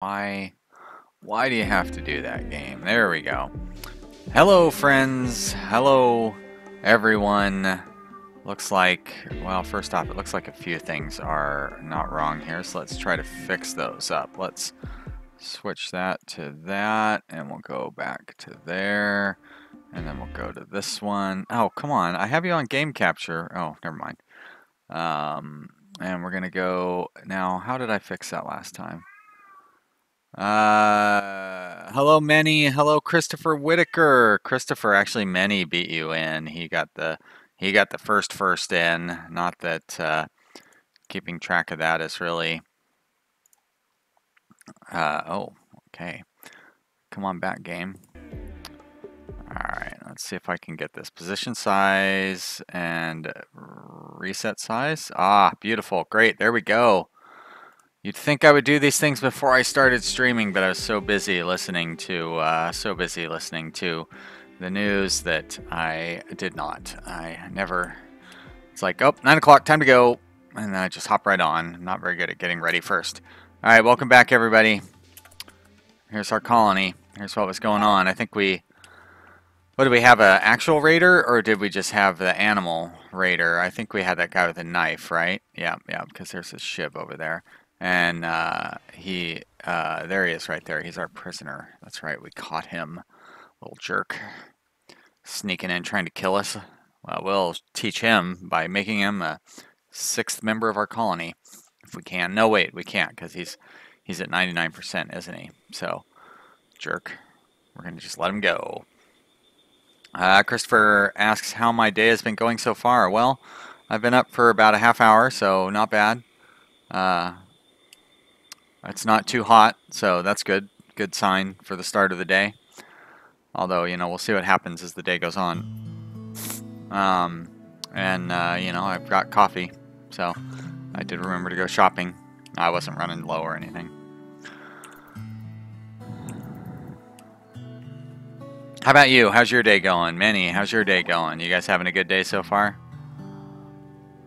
Why do you have to do that, game? There we go. Hello, friends. Hello, everyone. Looks like, well, first off, it looks like a few things are not wrong here, so let's try to fix those up. Let's switch that to that, and we'll go back to there, and then we'll go to this one. Oh, come on. I have you on game capture. Oh, never mind. And we're going to go, now, how did I fix that last time? Hello, Manny. Hello, Christopher Whitaker. Christopher, actually, Manny beat you in. He got the first in. Not that keeping track of that is really. Oh, okay. Come on back, game. All right, let's see if I can get this position size and reset size. Ah, beautiful. Great. There we go. You'd think I would do these things before I started streaming, but I was so busy listening to the news that I did not. I never. It's like, oh, 9 o'clock, time to go, and then I just hop right on. I'm not very good at getting ready first. All right, welcome back, everybody. Here's our colony. Here's what was going on. I think we. What did we have? An actual raider, or did we just have the animal raider? I think we had that guy with a knife, right? Yeah, because there's a shiv over there. And there he is right there. He's our prisoner. That's right, we caught him. Little jerk. Sneaking in, trying to kill us. Well, we'll teach him by making him a 6th member of our colony. If we can. No, wait, we can't, because he's at 99%, isn't he? So, jerk. We're going to just let him go. Christopher asks how my day has been going so far. Well, I've been up for about a half hour, so not bad. It's not too hot, so that's good. Good sign for the start of the day. Although, we'll see what happens as the day goes on. I've got coffee, so I did remember to go shopping. I wasn't running low or anything. How about you? How's your day going? Manny, how's your day going? You guys having a good day so far?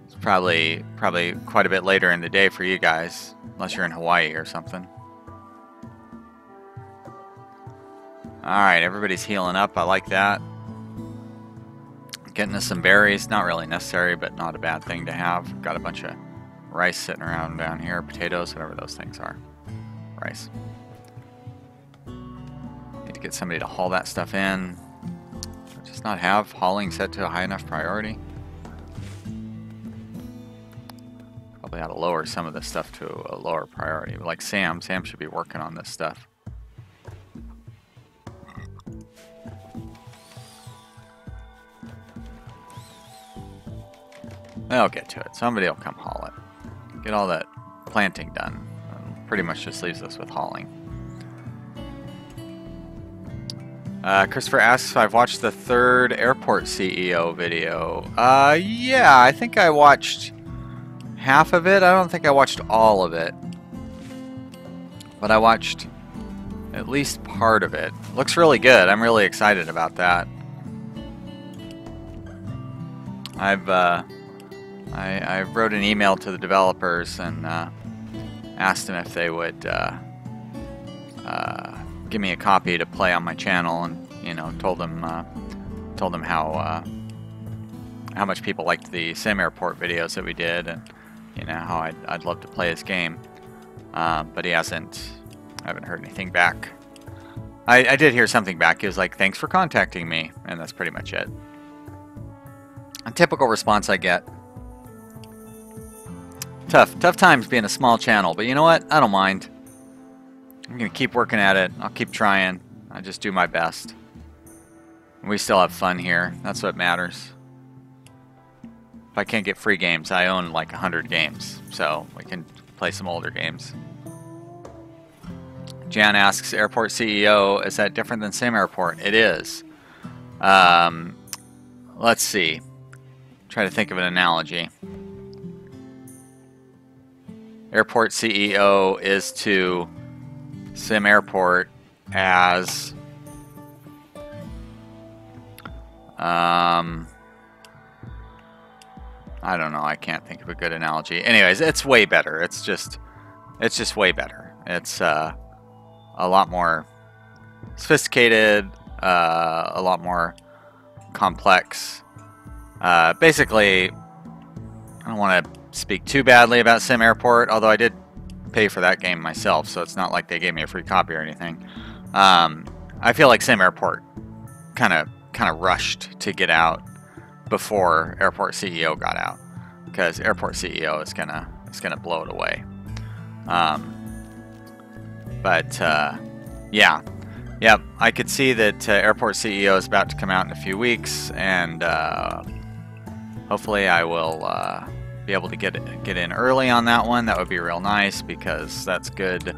It's probably quite a bit later in the day for you guys. Unless you're in Hawaii or something. Alright, everybody's healing up. I like that. Getting us some berries. Not really necessary, but not a bad thing to have. Got a bunch of rice sitting around down here. Potatoes, whatever those things are. Rice. Need to get somebody to haul that stuff in. Just not have hauling set to a high enough priority. Probably ought to lower some of this stuff to a lower priority. But like Sam should be working on this stuff. They'll get to it. Somebody will come haul it. Get all that planting done. Pretty much just leaves us with hauling. Christopher asks if I've watched the 3rd airport CEO video. Yeah, I think I watched half of it. I don't think I watched all of it. But I watched at least part of it. Looks really good. I'm really excited about that. I wrote an email to the developers and asked them if they would give me a copy to play on my channel, and told them how much people liked the sim airport videos that we did, and how I'd love to play his game. But I haven't heard anything back. I did hear something back. He was like, "Thanks for contacting me," and that's pretty much it. A typical response I get. Tough times being a small channel, but you know what? I don't mind. I'm gonna keep working at it. I'll keep trying. I just do my best. We still have fun here. That's what matters. If I can't get free games, I own like 100 games, so we can play some older games. Jan asks, Airport CEO, is that different than Sim Airport? It is. Let's see. Try to think of an analogy. Airport CEO is to Sim Airport as I don't know. I can't think of a good analogy. Anyways, it's way better. It's just way better. It's a lot more sophisticated, a lot more complex. Basically, I don't want to speak too badly about Sim Airport, although I did pay for that game myself, so it's not like they gave me a free copy or anything. I feel like Sim Airport kind of rushed to get out before Airport CEO got out, because Airport CEO is gonna blow it away. Yeah, yep. I could see that Airport CEO is about to come out in a few weeks, and hopefully I will be able to get in early on that one. That would be real nice, because that's good.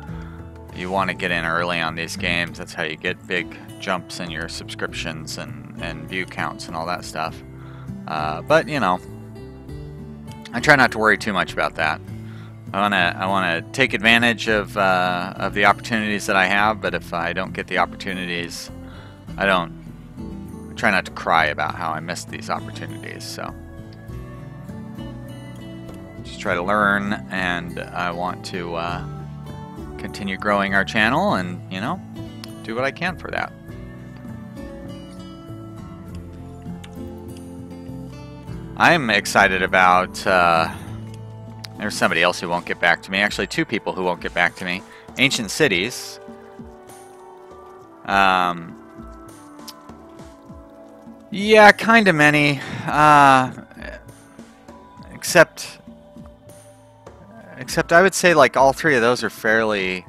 You want to get in early on these games. That's how you get big jumps in your subscriptions and view counts and all that stuff. But you know, I try not to worry too much about that. I wanna take advantage of the opportunities that I have. But if I don't get the opportunities, I try not to cry about how I missed these opportunities. So just try to learn, and I want to continue growing our channel, and you know, do what I can for that. I'm excited about there's somebody else who won't get back to me. Actually, two people who won't get back to me. Ancient Cities. Yeah, kind of many. Except I would say like all three of those are fairly...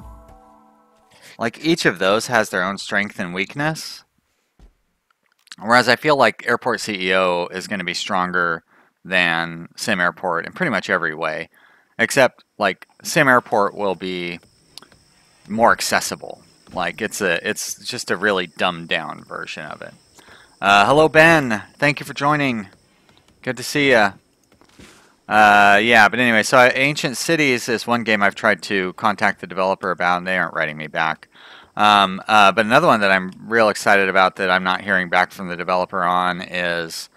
Like each of those has their own strength and weakness. Whereas I feel like Airport CEO is going to be stronger than Sim Airport in pretty much every way. Except like Sim Airport will be more accessible. Like it's just a really dumbed down version of it. Hello Ben, thank you for joining. Good to see ya. Yeah, but anyway, so Ancient Cities is one game I've tried to contact the developer about, and they aren't writing me back. But another one that I'm real excited about that I'm not hearing back from the developer on is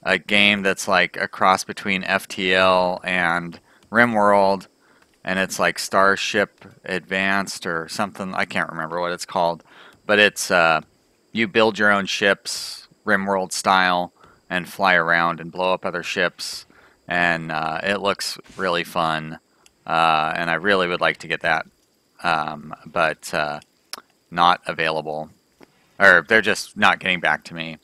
a game that's like a cross between FTL and Rimworld, and it's like Starship Advanced or something. I can't remember what it's called, but it's you build your own ships, Rimworld style, and fly around and blow up other ships, and it looks really fun, and I really would like to get that, but not available, or they're just not getting back to me.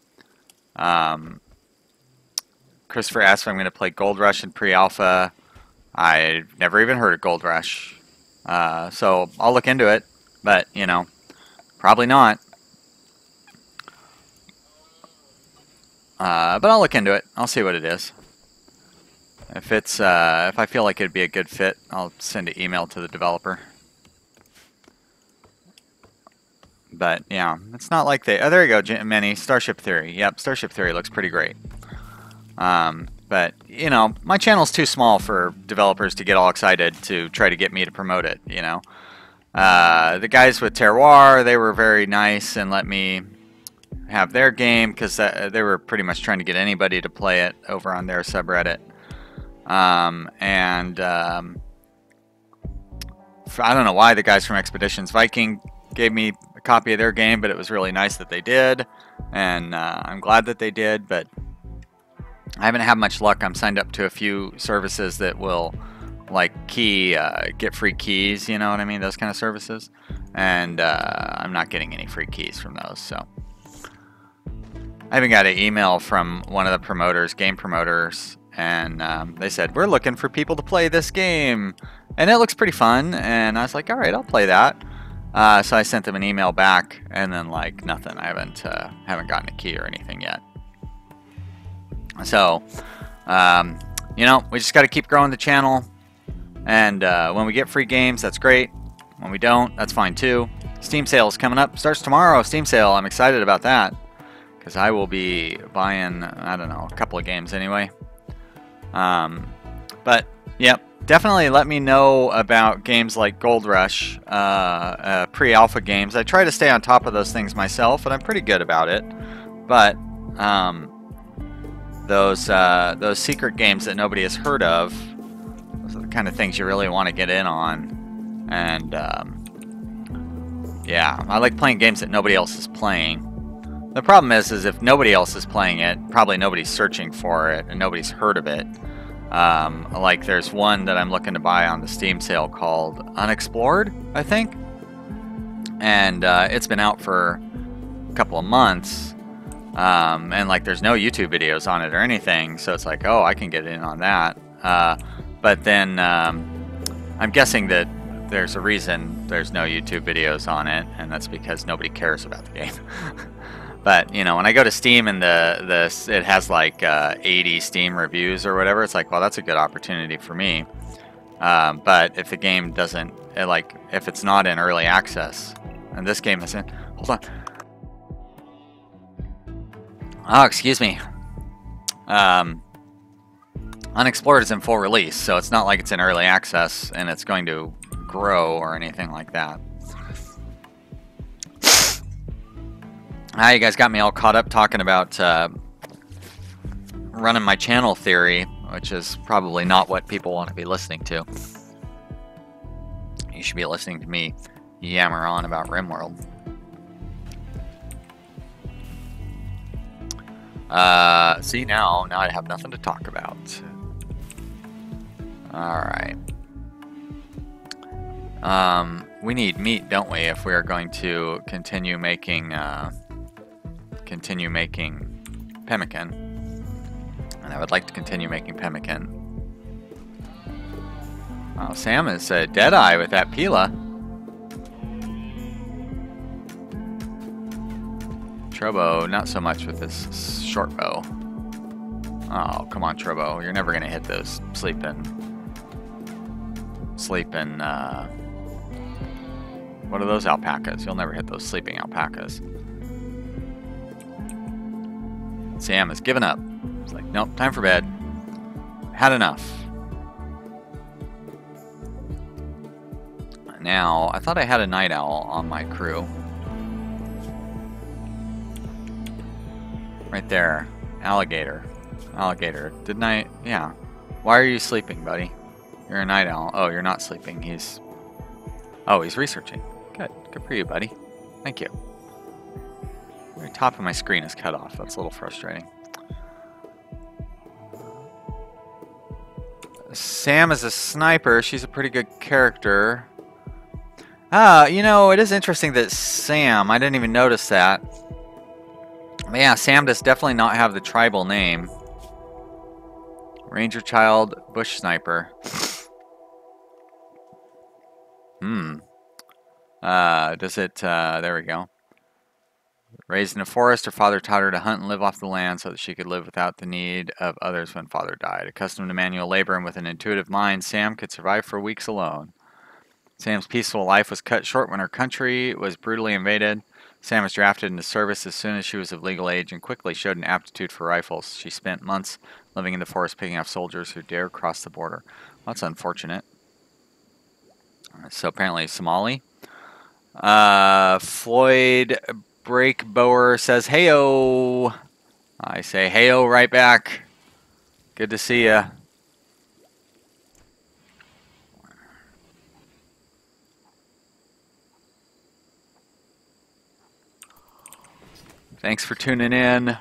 Christopher asked if I'm going to play Gold Rush in pre-alpha. I've never even heard of Gold Rush, so I'll look into it, but you know, probably not. But I'll look into it. I'll see what it is. If it's if I feel like it'd be a good fit, I'll send an email to the developer. But yeah, it's not like they... Oh, there you go, Manny. Starship Theory. Yep, Starship Theory looks pretty great. But, you know, my channel's too small for developers to get all excited to try to get me to promote it, you know. The guys with Terroir, they were very nice and let me have their game, because they were pretty much trying to get anybody to play it over on their subreddit. I don't know why the guys from Expeditions Viking gave me a copy of their game, but it was really nice that they did, and I'm glad that they did, but I haven't had much luck. I'm signed up to a few services that will like get free keys, you know what I mean, those kind of services, and I'm not getting any free keys from those. So I even got an email from one of the promoters, game promoters, and they said, we're looking for people to play this game, and it looks pretty fun, and I was like, alright, I'll play that. So I sent them an email back, and then like nothing. I haven't gotten a key or anything yet. So you know, we just got to keep growing the channel, and when we get free games, that's great. When we don't, that's fine too. Steam sale is coming up. Starts tomorrow. Steam sale. I'm excited about that, because I will be buying, I don't know, a couple of games anyway. But yep, definitely let me know about games like Gold Rush, pre-alpha games. I try to stay on top of those things myself, and I'm pretty good about it. But those secret games that nobody has heard of, those are the kind of things you really want to get in on. And Yeah, I like playing games that nobody else is playing. The problem is if nobody else is playing it, probably nobody's searching for it and nobody's heard of it. Like there's one that I'm looking to buy on the Steam sale called Unexplored, I think. And it's been out for a couple of months. And like there's no YouTube videos on it or anything. So it's like, oh, I can get in on that. But then I'm guessing that there's a reason there's no YouTube videos on it. And that's because nobody cares about the game. But, you know, when I go to Steam and it has like 80 Steam reviews or whatever, it's like, well, that's a good opportunity for me. But if the game doesn't, if it's not in early access, and this game is in, hold on. Oh, excuse me. Unexplored is in full release, so it's not like it's in early access and it's going to grow or anything like that. Hi, you guys got me all caught up talking about running my channel theory, which is probably not what people want to be listening to. You should be listening to me yammer on about Rimworld. See, now I have nothing to talk about. Alright. We need meat, don't we, if we are going to continue making pemmican, and I would like to continue making pemmican. Oh, Sam is a Deadeye with that Pila. Trobo, not so much with this short bow. Oh, come on, Trobo, you're never gonna hit those sleeping. What are those alpacas? You'll never hit those sleeping alpacas. Sam has given up. It's like, nope, time for bed. Had enough. Now, I thought I had a night owl on my crew. Right there. Alligator. Alligator. Didn't I? Yeah. Why are you sleeping, buddy? You're a night owl. Oh, you're not sleeping. He's researching. Good. Good for you, buddy. Thank you. The top of my screen is cut off. That's a little frustrating. Sam is a sniper. She's a pretty good character. You know, it is interesting that Sam, I didn't even notice that. But yeah, Sam does definitely not have the tribal name. Ranger Child, Bush Sniper. Does it, there we go. Raised in a forest, her father taught her to hunt and live off the land so that she could live without the need of others when father died. Accustomed to manual labor and with an intuitive mind, Sam could survive for weeks alone. Sam's peaceful life was cut short when her country was brutally invaded. Sam was drafted into service as soon as she was of legal age and quickly showed an aptitude for rifles. She spent months living in the forest picking off soldiers who dared cross the border. Well, that's unfortunate. So apparently Somali. Floyd Breakbower says, "Heyo." I say, "Heyo" right back. Good to see ya. Thanks for tuning in.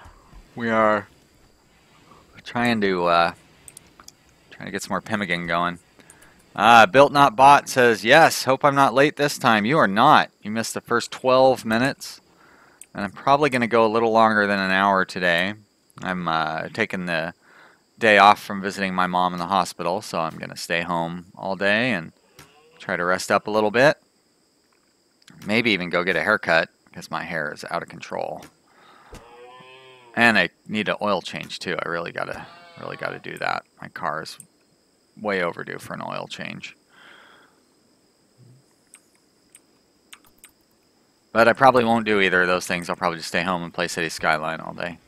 We are trying to get some more pemmican going. Built Not Bot says, "Yes, hope I'm not late this time." You are not. You missed the first 12 minutes. And I'm probably going to go a little longer than an hour today. I'm taking the day off from visiting my mom in the hospital, so I'm going to stay home all day and try to rest up a little bit. Maybe even go get a haircut because my hair is out of control. And I need an oil change too. I really gotta do that. My car is way overdue for an oil change. But I probably won't do either of those things. I'll probably just stay home and play City Skyline all day.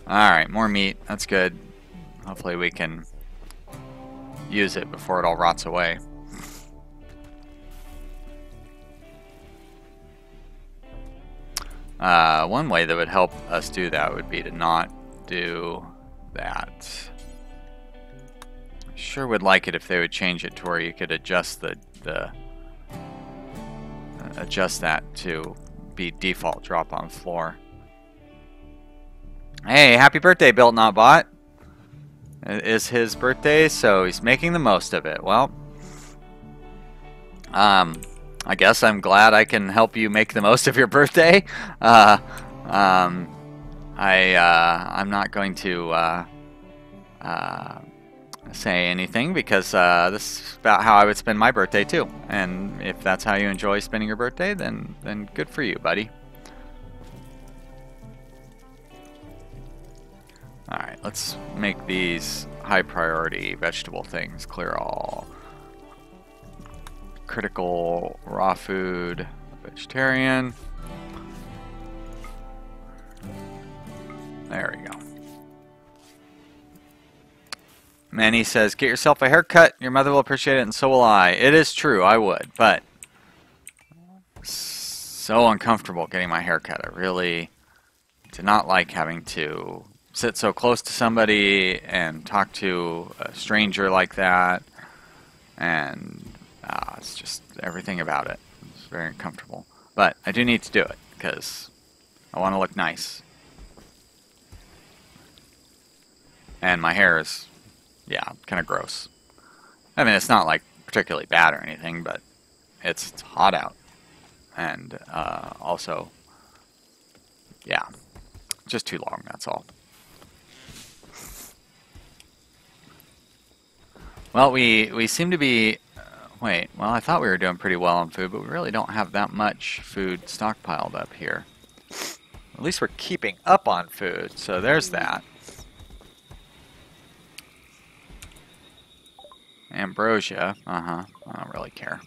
Alright, more meat. That's good. Hopefully we can use it before it all rots away. One way that would help us do that would be to not do that. Sure would like it if they would change it to where you could adjust adjust that to be default drop on floor. Hey, happy birthday, Built Not Bought. It is his birthday, so he's making the most of it. Well, I guess I'm glad I can help you make the most of your birthday. I'm not going to say anything because this is about how I would spend my birthday too. And if that's how you enjoy spending your birthday, then good for you, buddy. Alright, let's make these high priority vegetable things. Clear all. Critical raw food, vegetarian. There we go. Manny says, get yourself a haircut. Your mother will appreciate it and so will I. It is true, I would, but so uncomfortable getting my haircut. I really did not like having to sit so close to somebody and talk to a stranger like that, and it's just everything about it. It's very uncomfortable, but I do need to do it because I want to look nice, and my hair is, yeah, kind of gross. I mean, it's not like particularly bad or anything, but it's hot out, and also, yeah, just too long, that's all. Well, we seem to be, wait, well, I thought we were doing pretty well on food, but we really don't have that much food stockpiled up here. At least we're keeping up on food, so there's that. Ambrosia, I don't really care.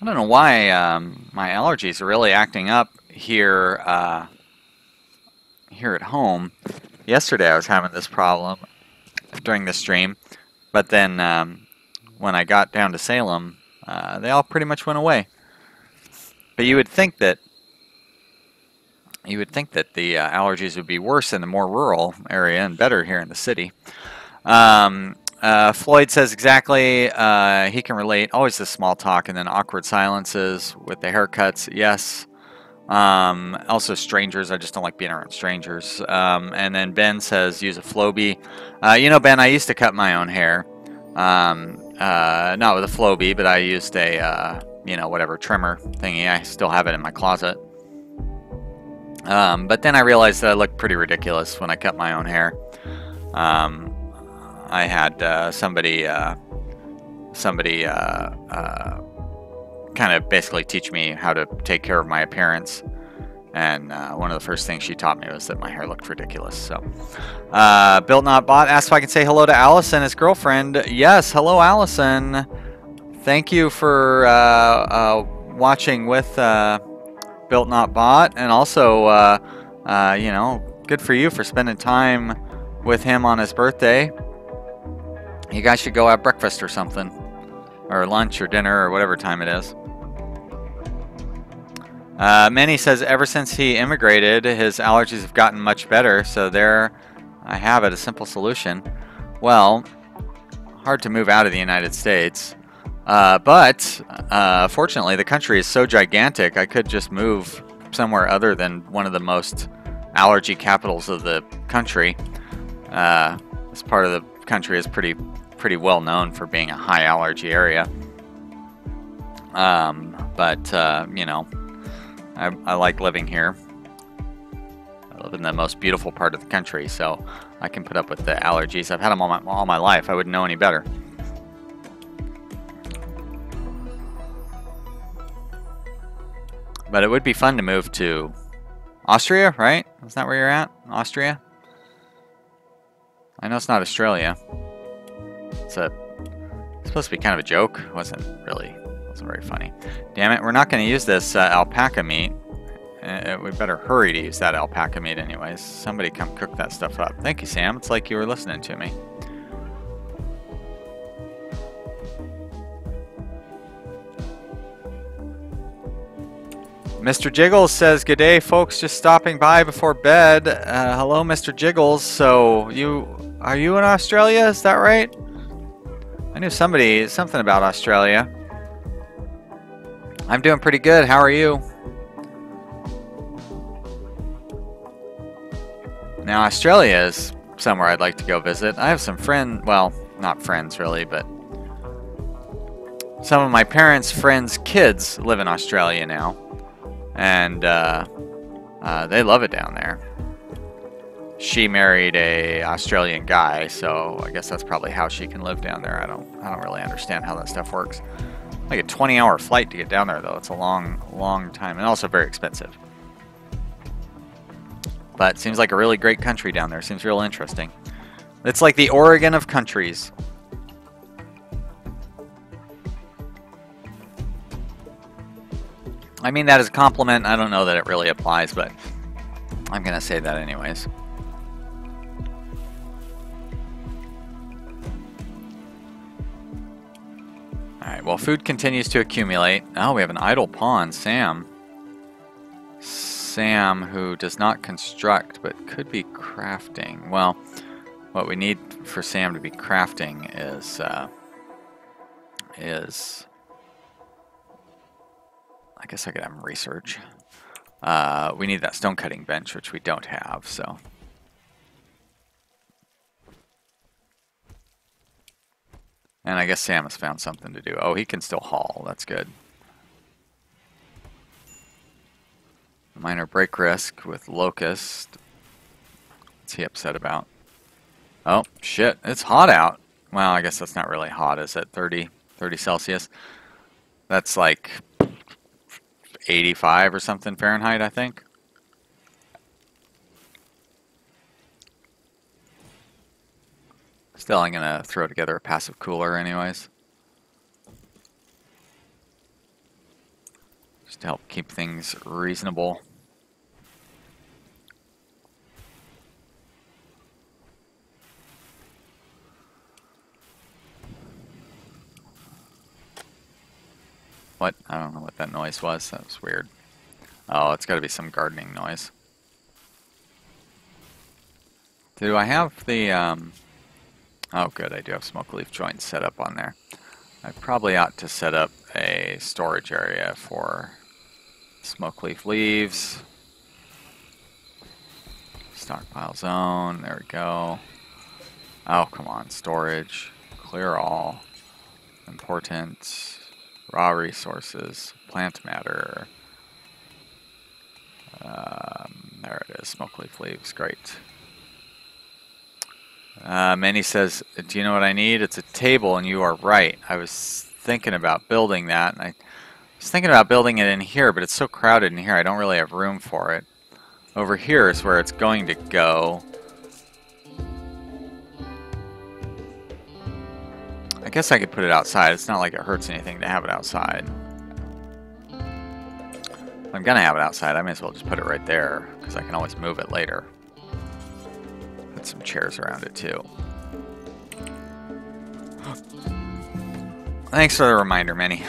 I don't know why my allergies are really acting up here here at home. Yesterday I was having this problem during the stream, but then when I got down to Salem, they all pretty much went away. But you would think that the allergies would be worse in the more rural area and better here in the city. Floyd says exactly, he can relate. Always the small talk and then awkward silences with the haircuts. Yes. Also strangers. I just don't like being around strangers. And then Ben says use a Flowbee. You know, Ben, I used to cut my own hair. Not with a Flowbee, but I used a, you know, whatever trimmer thingy. I still have it in my closet. But then I realized that I looked pretty ridiculous when I cut my own hair. I had somebody kind of basically teach me how to take care of my appearance, and one of the first things she taught me was that my hair looked ridiculous. So, Built Not Bought asked if I can say hello to Allison, his girlfriend. Yes, hello, Allison. Thank you for watching with Built Not Bought, and also, you know, good for you for spending time with him on his birthday. You guys should go have breakfast or something, or lunch or dinner or whatever time it is. Manny says ever since he immigrated, his allergies have gotten much better, so there I have it, a simple solution. Well, hard to move out of the United States, but fortunately the country is so gigantic I could just move somewhere other than one of the most allergy capitals of the country. This part of the country is pretty well known for being a high allergy area. You know, I like living here. I live in the most beautiful part of the country, so I can put up with the allergies. I've had them all my life. I wouldn't know any better. But it would be fun to move to Austria, right? Isn't that where you're at? Austria? I know it's not Australia. It's supposed to be kind of a joke. It wasn't very funny. Damn it, we're not going to use this alpaca meat. We better hurry to use that alpaca meat anyways. Somebody come cook that stuff up. Thank you, Sam. It's like you were listening to me. Mr. Jiggles says, "Good day, folks. Just stopping by before bed." Hello, Mr. Jiggles. So, are you in Australia? Is that right? I knew something about Australia. I'm doing pretty good. How are you? Now, Australia is somewhere I'd like to go visit. I have some well, not friends really, but some of my parents' friends' kids live in Australia now. And they love it down there. She married a Australian guy, so I guess that's probably how she can live down there. I don't really understand how that stuff works. Like a 20-hour flight to get down there, though. It's a long time, and also very expensive. But it seems like a really great country down there. Seems real interesting. It's like the Oregon of countries. I mean that as a compliment. I don't know that it really applies, but I'm going to say that anyways. Alright, well, food continues to accumulate. Oh, we have an idle pawn, Sam. Sam, who does not construct, but could be crafting. Well, what we need for Sam to be crafting is I guess I could have him research. We need that stone cutting bench, which we don't have, so. And I guess Sam has found something to do. Oh, he can still haul. That's good. Minor break risk with Locust. What's he upset about? Oh, shit. It's hot out. Well, I guess that's not really hot, is it? 30 Celsius. That's like 85 or something Fahrenheit, I think. Still, I'm going to throw together a passive cooler anyways. Just to help keep things reasonable. What? I don't know what that noise was. That was weird. Oh, it's got to be some gardening noise. Do I have the... Oh, good. I do have smoke leaf joints set up on there. I probably ought to set up a storage area for smoke leaf leaves. Stockpile zone. There we go. Oh, come on. Storage. Clear all. Important. Raw resources. Plant matter. There it is. Smoke leaf leaves. Great. Manny says, "Do you know what I need? It's a table," and you are right. I was thinking about building that, and I was thinking about building it in here, but it's so crowded in here, I don't really have room for it. Over here is where it's going to go. I guess I could put it outside. It's not like it hurts anything to have it outside. If I'm going to have it outside, I may as well just put it right there, because I can always move it later. Put some chairs around it too. Thanks for the reminder, Minnie.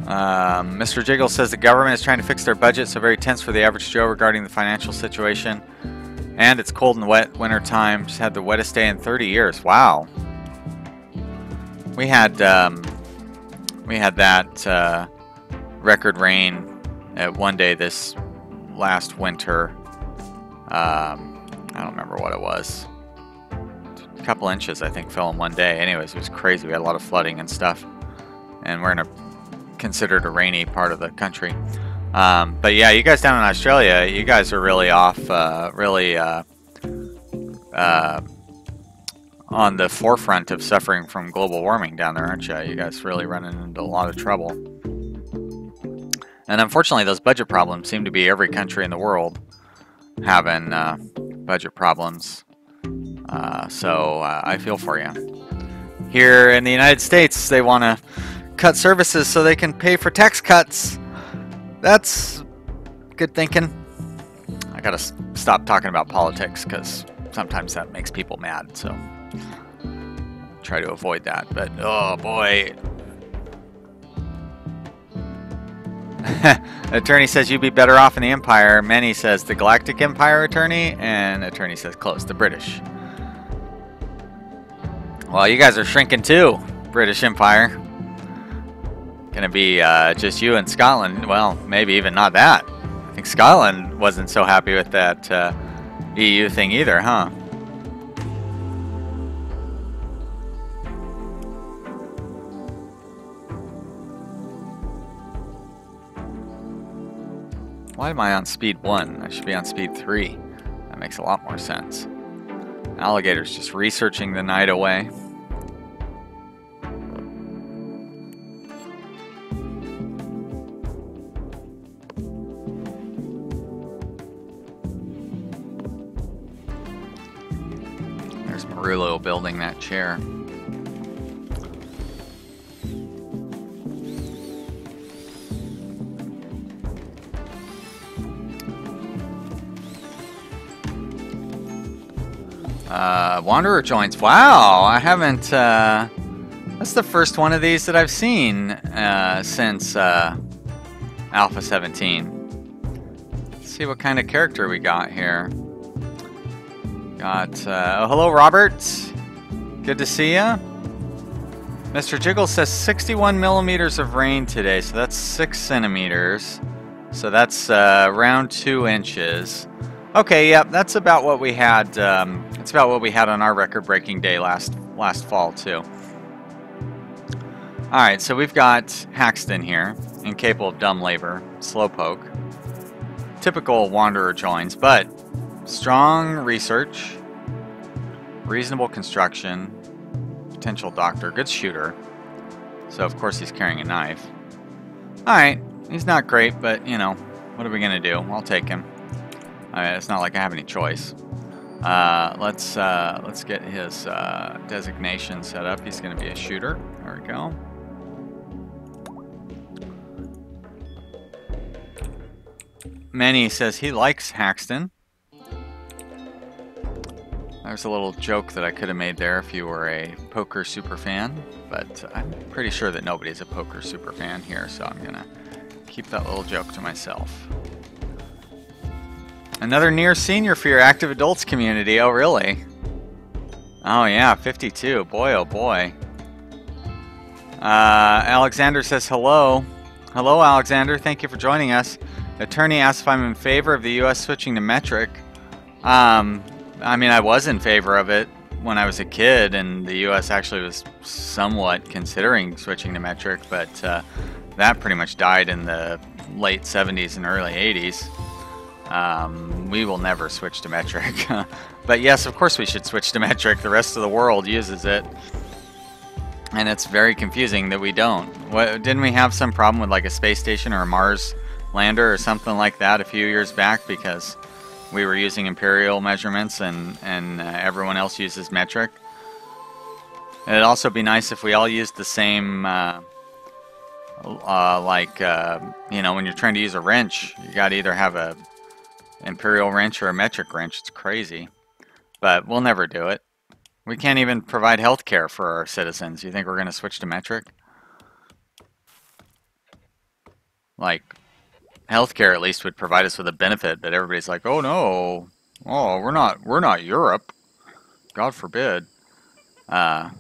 Mr. Jiggle says the government is trying to fix their budget, so very tense for the average Joe regarding the financial situation. And it's cold and wet winter time. Just had the wettest day in 30 years. Wow. We had that record rain at one day this last winter. I don't remember what it was. A couple inches, I think, fell in one day. Anyways, it was crazy. We had a lot of flooding and stuff. And we're in a considered a rainy part of the country. But yeah, you guys down in Australia, you guys are really off, on the forefront of suffering from global warming down there, aren't you? You guys really running into a lot of trouble. And unfortunately, those budget problems seem to be every country in the world having budget problems. So I feel for you. Here in the United States, they want to cut services so they can pay for tax cuts. That's good thinking. I gotta stop talking about politics because sometimes that makes people mad. So try to avoid that. But oh boy. Attorney says you'd be better off in the Empire. Manny says the Galactic Empire, Attorney. And Attorney says close, the British. Well, you guys are shrinking too, British Empire. Gonna be just you and Scotland. Well, maybe even not that. I think Scotland wasn't so happy with that EU thing either, huh? Why am I on speed 1? I should be on speed 3. That makes a lot more sense. Alligator's just researching the night away. There's Marullo building that chair. Wanderer joins. Wow, I haven't. That's the first one of these that I've seen since Alpha 17. Let's see what kind of character we got here. Got. Oh, hello, Robert. Good to see ya. Mr. Jiggle says 61 millimeters of rain today, so that's 6 centimeters. So that's around 2 inches. Okay, yep, that's about what we had. It's about what we had on our record-breaking day last fall too. All right, so we've got Haxton here, incapable of dumb labor, slowpoke, typical Wanderer joins, but strong research, reasonable construction, potential doctor, good shooter. So of course he's carrying a knife. All right, he's not great, but you know, what are we gonna do? I'll take him. It's not like I have any choice. Let's get his designation set up. He's going to be a shooter. There we go. Manny says he likes Haxton. There's a little joke that I could have made there if you were a poker super fan, but I'm pretty sure that nobody's a poker super fan here, so I'm going to keep that little joke to myself. Another near senior for your active adults community. Oh, really? Oh, yeah, 52. Boy, oh, boy. Alexander says hello. Hello, Alexander. Thank you for joining us. Attorney asks if I'm in favor of the U.S. switching to metric. I mean, I was in favor of it when I was a kid, and the U.S. actually was somewhat considering switching to metric, but that pretty much died in the late 70s and early 80s. We will never switch to metric. But yes, of course we should switch to metric. The rest of the world uses it. And it's very confusing that we don't. Didn't we have some problem with like a space station or a Mars lander or something like that a few years back because we were using imperial measurements and everyone else uses metric? It'd also be nice if we all used the same, you know, when you're trying to use a wrench, you got to either have a imperial wrench or a metric wrench. It's crazy, but we'll never do it. We can't even provide health care for our citizens. You think we're going to switch to metric? Like, healthcare at least would provide us with a benefit, but everybody's like, oh no, oh we're not Europe, God forbid. Try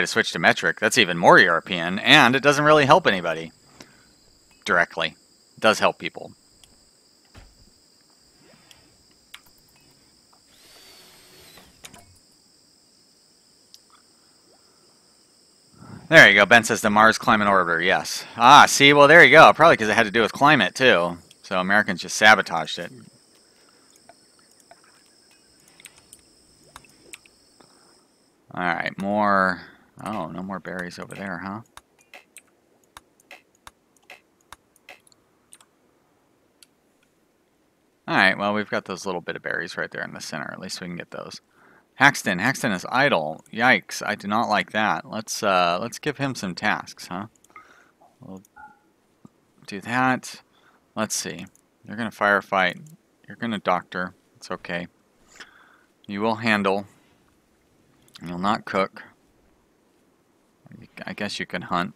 to switch to metric. That's even more European, and it doesn't really help anybody directly. It does help people. There you go. Ben says the Mars climate orbiter. Yes. Ah, see? Well, there you go. Probably because it had to do with climate, too. So Americans just sabotaged it. Alright, more... Oh, no more berries over there, huh? Alright, well, we've got those little bit of berries right there in the center. At least we can get those. Haxton is idle. Yikes, I do not like that. Let's give him some tasks, huh? We'll do that. Let's see. You're gonna firefight. You're gonna doctor. It's okay. You will handle. You'll not cook. I guess you can hunt.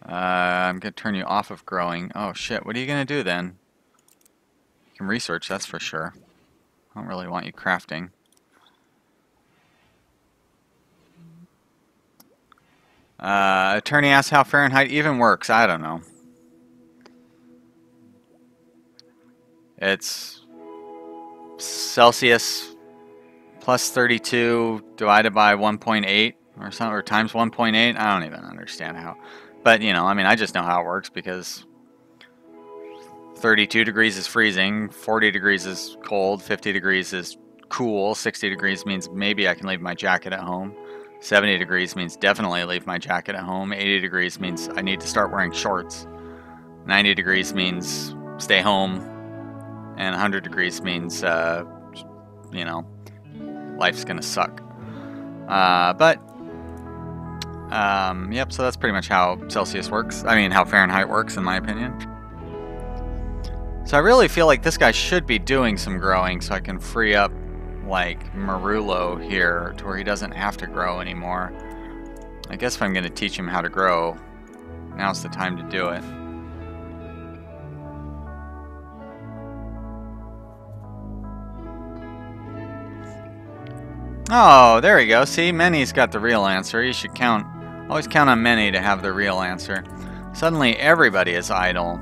I'm going to turn you off of growing. Oh shit, what are you going to do then? You can research, that's for sure. I don't really want you crafting. Attorney asks how Fahrenheit even works. I don't know. It's Celsius plus 32 divided by 1.8 or something, or times 1.8. I don't even understand how. But, you know, I mean, I just know how it works because 32 degrees is freezing, 40 degrees is cold, 50 degrees is cool, 60 degrees means maybe I can leave my jacket at home, 70 degrees means definitely leave my jacket at home, 80 degrees means I need to start wearing shorts, 90 degrees means stay home, and 100 degrees means, you know, life's gonna suck. Yep, so that's pretty much how Celsius works. I mean, how Fahrenheit works, in my opinion. So I really feel like this guy should be doing some growing so I can free up, like, Marullo here to where he doesn't have to grow anymore. I guess if I'm going to teach him how to grow, now's the time to do it. Oh, there we go. See, Many's got the real answer. You should always count on Many to have the real answer. Suddenly everybody is idle.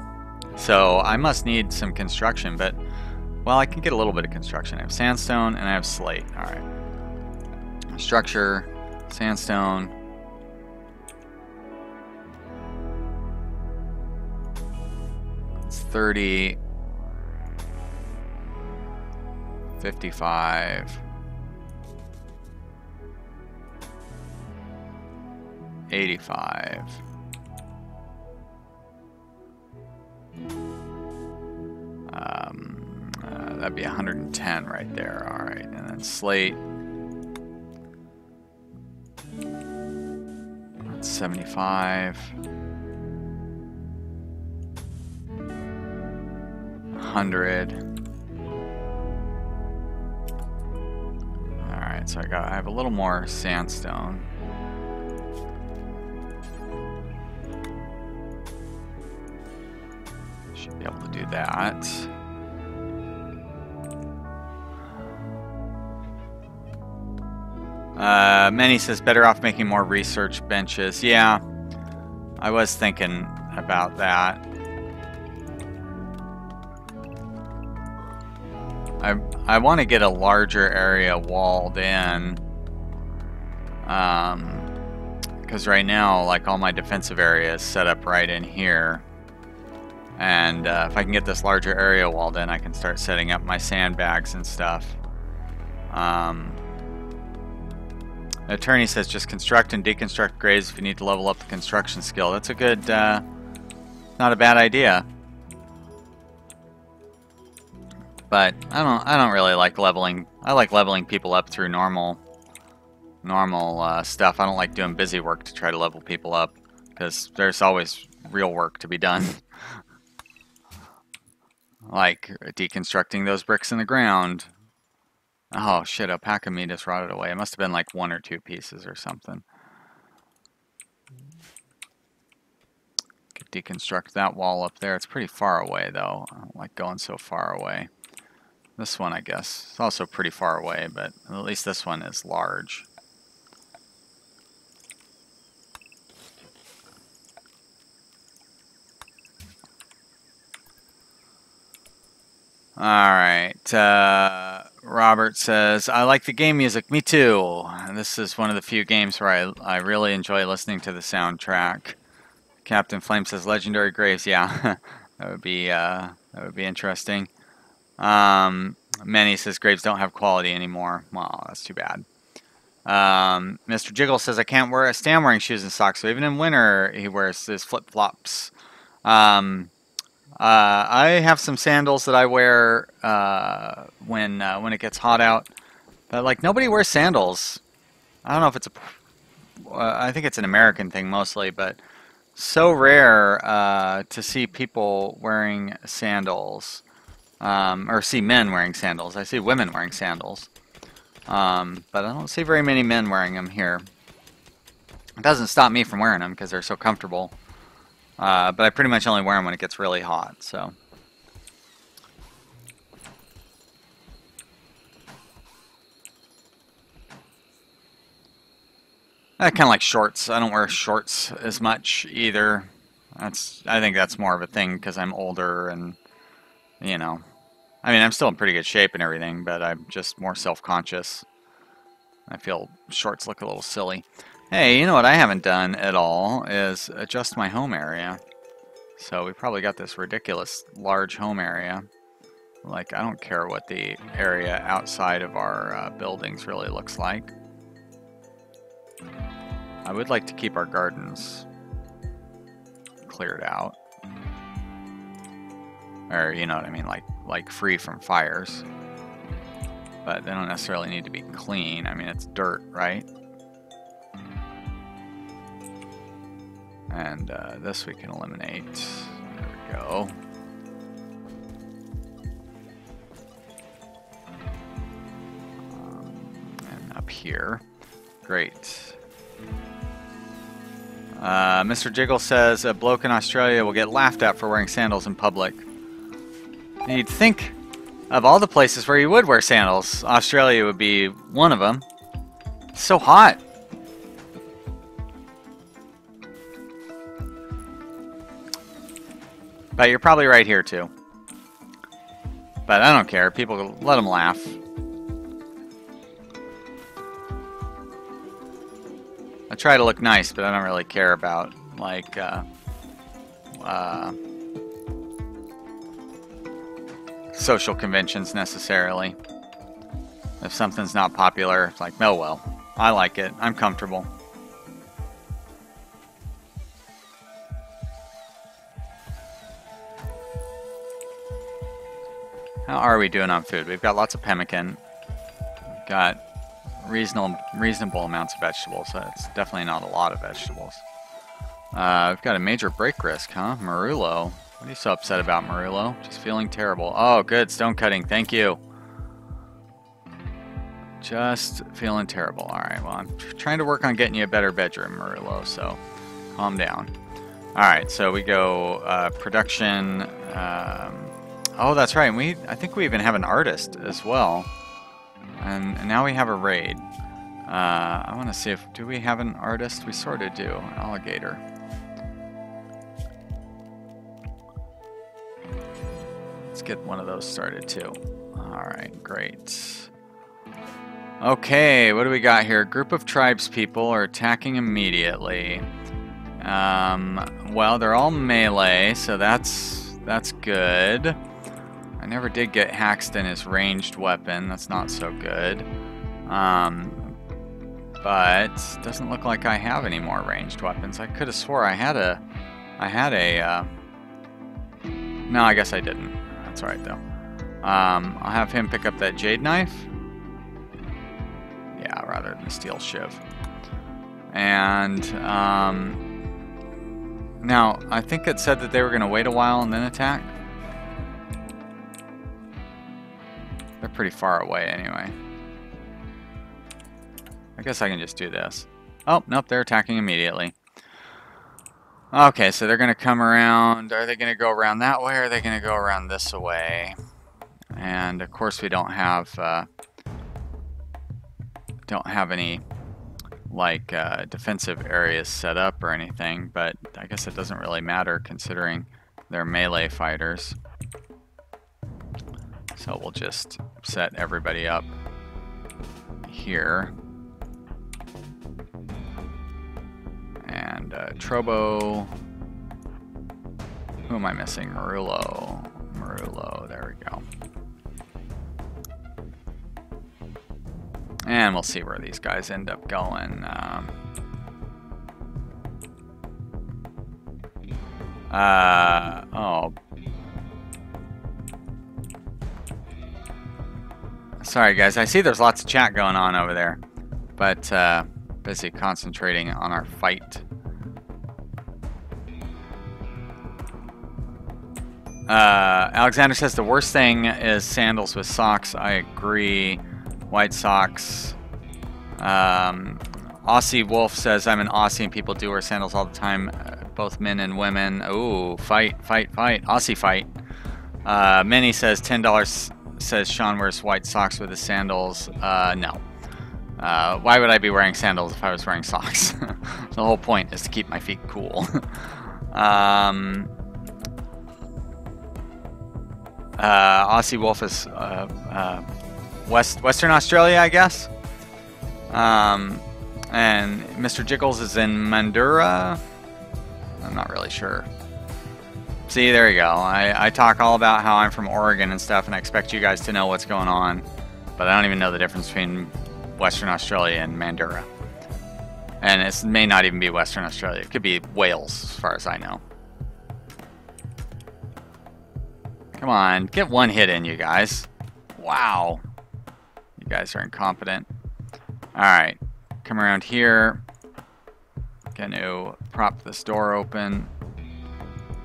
So I must need some construction, but, well, I can get a little bit of construction. I have sandstone and I have slate. All right. Structure, sandstone. It's 30, 55, 85. That'd be 110 right there. All right, and then slate. That's 75. 100. All right, so I have a little more sandstone. Should be able to do that. Many says better off making more research benches. Yeah, I was thinking about that. I want to get a larger area walled in. Because right now, like, all my defensive area is set up right in here. And if I can get this larger area walled in, I can start setting up my sandbags and stuff. The attorney says just construct and deconstruct graves if you need to level up the construction skill. That's a good, not a bad idea. But I don't really like leveling. I like leveling people up through normal stuff. I don't like doing busy work to try to level people up because there's always real work to be done. Like deconstructing those bricks in the ground. Oh shit, alpaca meat just rotted away. It must have been like 1 or 2 pieces or something. Could deconstruct that wall up there. It's pretty far away though. I don't like going so far away. This one, I guess, is also pretty far away, but at least this one is large. Alright, Robert says, I like the game music. Me too. This is one of the few games where I really enjoy listening to the soundtrack. Captain Flame says, legendary graves. Yeah, that would be interesting. Many says, graves don't have quality anymore. Well, that's too bad. Mr. Jiggle says, I can't stand wearing shoes and socks, so even in winter he wears his flip-flops. I have some sandals that I wear when it gets hot out, but like nobody wears sandals. I don't know if it's I think it's an American thing mostly, but so rare to see people wearing sandals, or see men wearing sandals. I see women wearing sandals, but I don't see very many men wearing them here. It doesn't stop me from wearing them because they're so comfortable. But I pretty much only wear them when it gets really hot, so. I kind of like shorts. I don't wear shorts as much either. I think that's more of a thing because I'm older and, you know. I mean, I'm still in pretty good shape and everything, but I'm just more self-conscious. I feel shorts look a little silly. Hey, you know what I haven't done at all is adjust my home area. So we probably got this ridiculous large home area. Like, I don't care what the area outside of our buildings really looks like. I would like to keep our gardens cleared out. Or, you know what I mean, like free from fires. But they don't necessarily need to be clean. I mean, it's dirt, right? And this we can eliminate. There we go. And up here. Great. Mr. Jiggle says a bloke in Australia will get laughed at for wearing sandals in public. You'd think of all the places where you would wear sandals, Australia would be one of them. It's so hot. But you're probably right here too. But I don't care. People, let them laugh. I try to look nice, but I don't really care about, like, social conventions necessarily. If something's not popular, it's like, oh well, I like it. I'm comfortable. How are we doing on food? We've got lots of pemmican. We've got reasonable amounts of vegetables. So it's definitely not a lot of vegetables. We've got a major break risk, huh? Marullo. What are you so upset about, Marullo? Just feeling terrible. Oh, good. Stone cutting. Thank you. Just feeling terrible. Alright, well, I'm trying to work on getting you a better bedroom, Marullo, so calm down. Alright, so we go production. Oh, that's right. I think we even have an artist as well. And now we have a raid. I want to see if... Do we have an artist? We sort of do. Alligator. Let's get one of those started too. Alright, great. Okay, what do we got here? Group of tribespeople are attacking immediately. Well, they're all melee, so that's good. I never did get Haxton his ranged weapon. That's not so good. But doesn't look like I have any more ranged weapons. I could have swore I had a. No, I guess I didn't. That's alright though. I'll have him pick up that jade knife. Yeah, rather than the steel shiv. And now I think it said that they were going to wait a while and then attack. They're pretty far away anyway. I guess I can just do this. Oh, nope, they're attacking immediately. Okay, so they're going to come around. Are they going to go around that way, or are they going to go around this way? And, of course, we don't have any, like, defensive areas set up or anything, but I guess it doesn't really matter considering they're melee fighters. So we'll just set everybody up here. And Trobo. Who am I missing? Marullo. Marullo, there we go. And we'll see where these guys end up going. Oh. Sorry guys, I see there's lots of chat going on over there, but busy concentrating on our fight. Alexander says the worst thing is sandals with socks. I agree. White socks. Aussie Wolf says, I'm an Aussie and people do wear sandals all the time, both men and women. Ooh, fight. Aussie fight. Minnie says, $10 says Sean wears white socks with his sandals. No. Why would I be wearing sandals if I was wearing socks? The whole point is to keep my feet cool. Aussie Wolf is Western Australia, I guess. And Mr. Jiggles is in Mandurah. I'm not really sure. See, there you go. I talk all about how I'm from Oregon and stuff, and I expect you guys to know what's going on, but I don't even know the difference between Western Australia and Mandurah. And it may not even be Western Australia. It could be Wales, as far as I know. Come on, get one hit in, you guys. Wow. You guys are incompetent. Alright, come around here. Gonna prop this door open.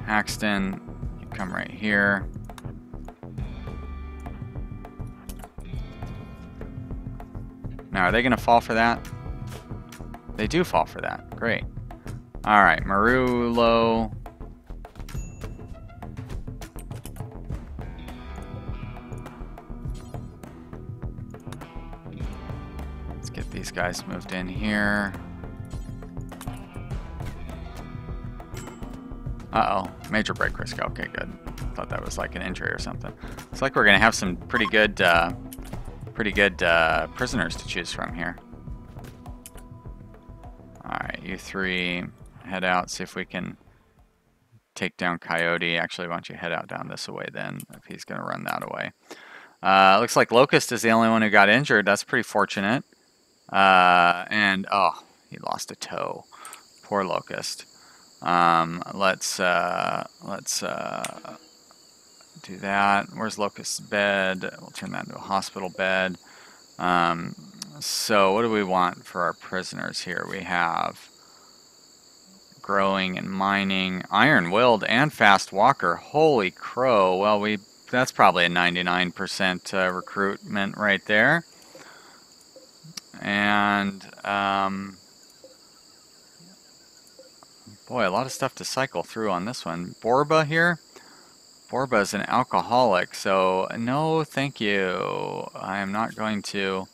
Haxton, you come right here. Now, are they gonna fall for that? They do fall for that. Great. Alright, Marulo. Let's get these guys moved in here. Uh-oh, major break risk. Okay, good. Thought that was like an injury or something. Looks like we're gonna have some pretty good prisoners to choose from here. Alright, you three head out, see if we can take down Coyote. Actually, why don't you head out down this way then, if he's gonna run that away. Looks like Locust is the only one who got injured. That's pretty fortunate. And, oh, he lost a toe. Poor Locust. Let's do that. Where's Locust's bed? We'll turn that into a hospital bed. So what do we want for our prisoners here? We have growing and mining, iron-willed and fast walker. Holy crow. Well, that's probably a 99% recruitment right there. And boy, a lot of stuff to cycle through on this one. Borba here. Borba is an alcoholic, so no thank you. I am not going to.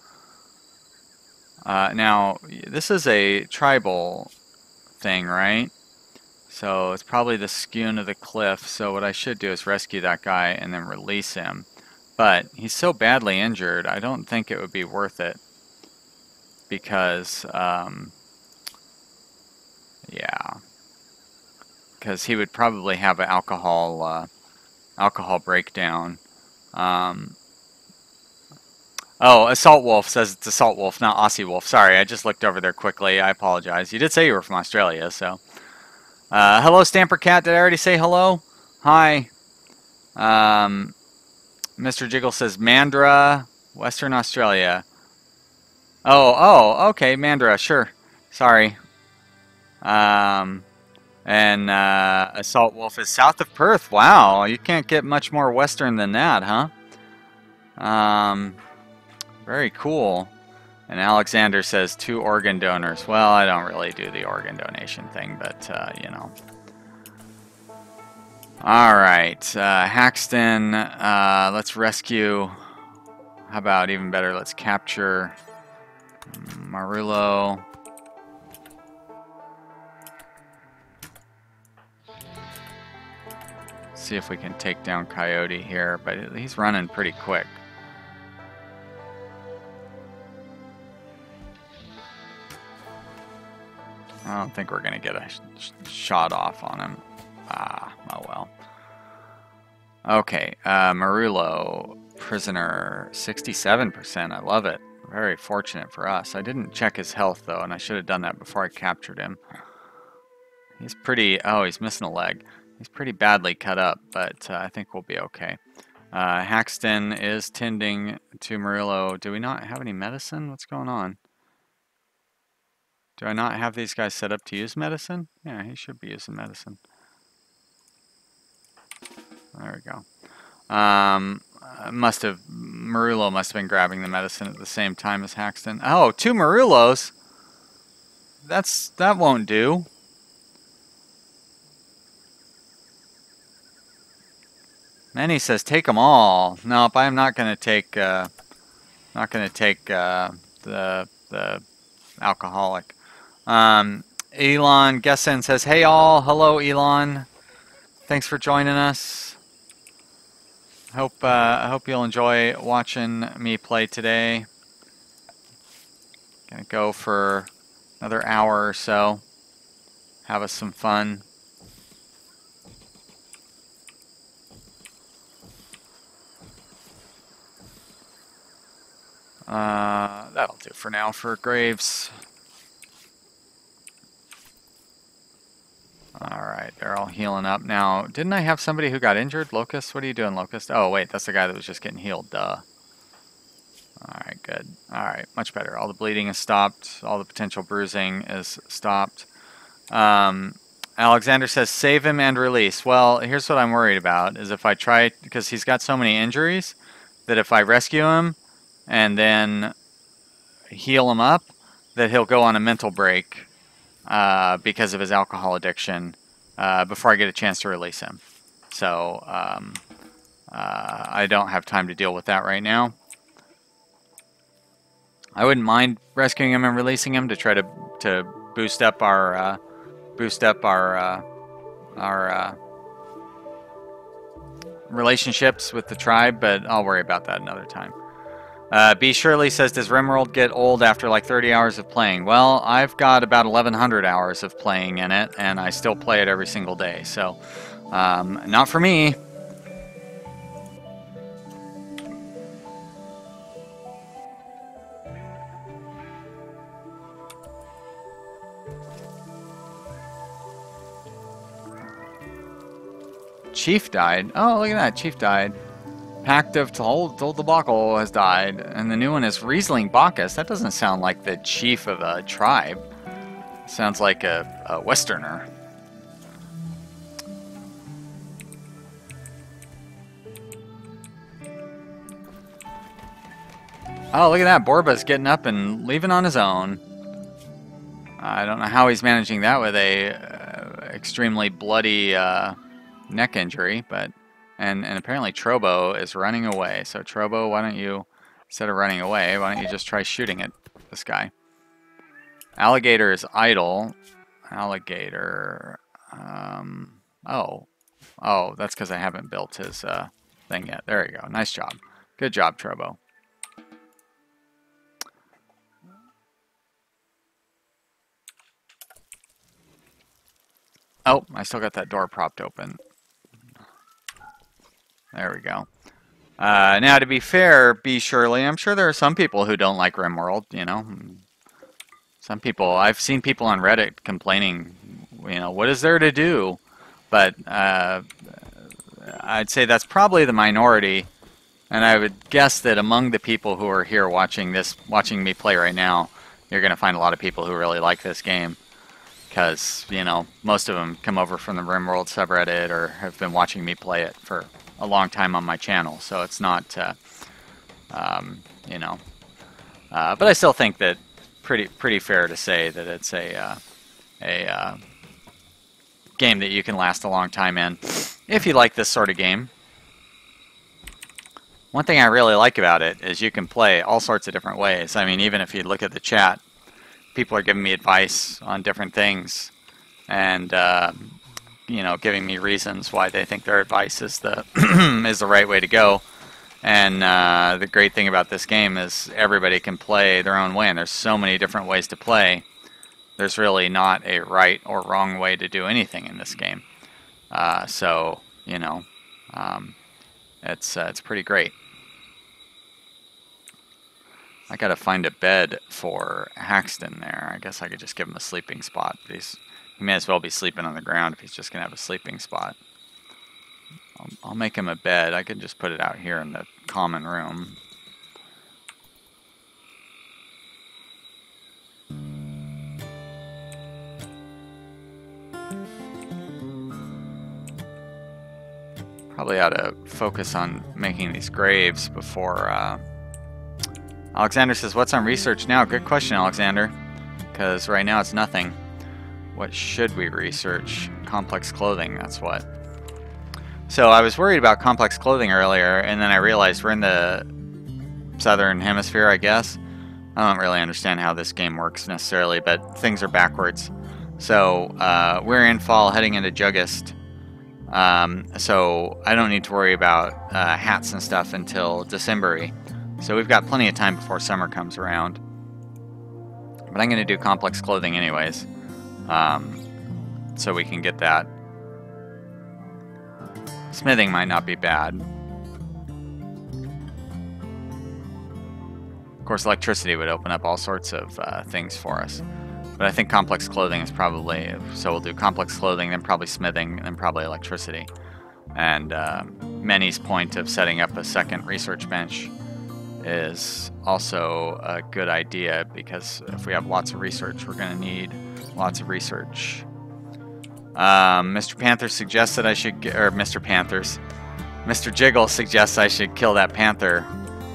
Now, this is a tribal thing, right? So it's probably the skewn of the cliff, so what I should do is rescue that guy and then release him. But he's so badly injured, I don't think it would be worth it. Because, yeah. Because he would probably have an alcohol breakdown. Oh, Assault Wolf says it's Assault Wolf, not Aussie Wolf. Sorry, I just looked over there quickly. I apologize. You did say you were from Australia, so. Hello, Stamper Cat. Did I already say hello? Hi. Mr. Jiggle says Mandurah, Western Australia. Oh, okay, Mandurah, sure. Sorry. And Assault Wolf is south of Perth. Wow, you can't get much more western than that, huh? Very cool. And Alexander says 2 organ donors. Well, I don't really do the organ donation thing, but, you know. Alright, Haxton, let's rescue. How about even better, let's capture Marulo. See if we can take down Coyote here, but he's running pretty quick. I don't think we're going to get a shot off on him. Ah, oh well. Okay, Marulo, prisoner, 67%. I love it. Very fortunate for us. I didn't check his health, though, and I should have done that before I captured him. He's pretty... Oh, he's missing a leg. He's pretty badly cut up, but I think we'll be okay. Haxton is tending to Marulo. Do we not have any medicine? What's going on? Do I not have these guys set up to use medicine? Yeah, he should be using medicine. There we go. Marulo must have been grabbing the medicine at the same time as Haxton. Oh, 2 Marulos! that won't do. Manny says take them all. Nope, I'm not gonna take the alcoholic. Elon Gessen says, hey all, hello Elon. Thanks for joining us. I hope you'll enjoy watching me play today. Gonna go for another hour or so. Have us some fun. That'll do for now for Graves. Alright, they're all healing up now. Didn't I have somebody who got injured? Locust? What are you doing, Locust? Oh, wait, that's the guy that was just getting healed. Duh. Alright, good. Alright, much better. All the bleeding is stopped. All the potential bruising is stopped. Alexander says, save him and release. Well, here's what I'm worried about, is if I try, because he's got so many injuries, that if I rescue him and then heal him up, that he'll go on a mental break because of his alcohol addiction before I get a chance to release him. So I don't have time to deal with that right now. I wouldn't mind rescuing him and releasing him to try to boost up our relationships with the tribe, but I'll worry about that another time. B. Shirley says, does Rimworld get old after like 30 hours of playing? Well, I've got about 1,100 hours of playing in it, and I still play it every single day, so not for me. Chief died. Oh, look at that. Chief died. Pact of Told Debacle has died. And the new one is Riesling Bacchus. That doesn't sound like the chief of a tribe. Sounds like a Westerner. Oh, look at that. Borba's getting up and leaving on his own. I don't know how he's managing that with a extremely bloody neck injury, but and apparently Trobo is running away. So Trobo, why don't you, instead of running away, why don't you just try shooting at this guy? Alligator is idle. Alligator. Oh, that's because I haven't built his thing yet. There you go. Nice job. Good job, Trobo. Oh, I still got that door propped open. There we go. Now, to be fair, B. Shirley, I'm sure there are some people who don't like Rimworld, you know. Some people, I've seen people on Reddit complaining, you know, what is there to do? But I'd say that's probably the minority. And I would guess that among the people who are here watching me play right now, you're going to find a lot of people who really like this game. Because, you know, most of them come over from the Rimworld subreddit or have been watching me play it for a long time on my channel. So it's not, you know. But I still think that pretty fair to say that it's a game that you can last a long time in if you like this sort of game. One thing I really like about it is you can play all sorts of different ways. I mean, even if you look at the chat, people are giving me advice on different things and you know, giving me reasons why they think their advice is the is the right way to go. And the great thing about this game is everybody can play their own way, and there's so many different ways to play. There's really not a right or wrong way to do anything in this game. So, you know, it's pretty great. I gotta find a bed for Haxton there. I guess I could just give him a sleeping spot. But he may as well be sleeping on the ground if he's just gonna have a sleeping spot. I'll make him a bed. I could just put it out here in the common room. Probably ought to focus on making these graves before... Alexander says, what's on research now? Good question, Alexander. because right now it's nothing. What should we research? Complex clothing, that's what. So I was worried about complex clothing earlier, and then I realized we're in the southern hemisphere, I guess. I don't really understand how this game works necessarily, but things are backwards. So we're in fall, heading into Juggist. So I don't need to worry about hats and stuff until December-y. So we've got plenty of time before summer comes around. But I'm going to do complex clothing anyways, so we can get that. Smithing might not be bad. Of course, electricity would open up all sorts of things for us. But I think complex clothing is probably, so we'll do complex clothing, then probably smithing, and then probably electricity. And Manny's point of setting up a second research bench is also a good idea, because if we have lots of research, we're going to need lots of research. Mr. Panther suggests that I should, Mr. Jiggle suggests I should kill that panther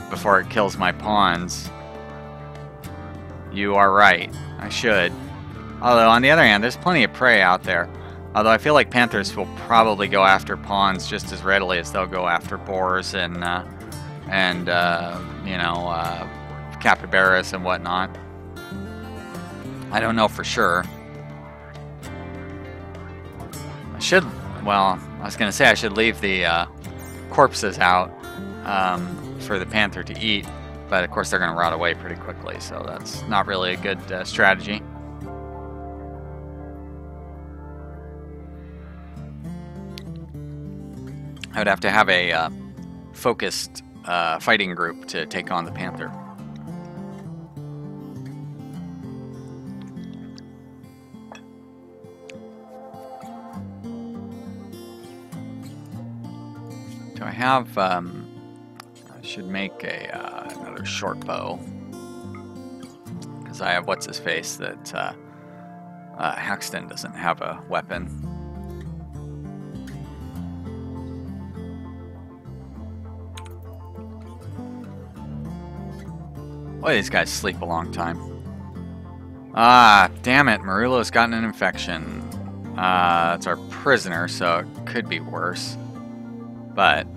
before it kills my pawns. You are right. I should. Although, on the other hand, there's plenty of prey out there. Although I feel like panthers will probably go after pawns just as readily as they'll go after boars and you know, capybaras and whatnot. I don't know for sure. I should, well, I was going to say I should leave the corpses out for the panther to eat, but of course they're going to rot away pretty quickly, so that's not really a good strategy. I would have to have a focused fighting group to take on the panther. Do I have, I should make a another short bow, because I have what's-his-face that Haxton doesn't have a weapon. Boy, these guys sleep a long time. Ah, damn it, Marullo's gotten an infection. It's our prisoner, so it could be worse. But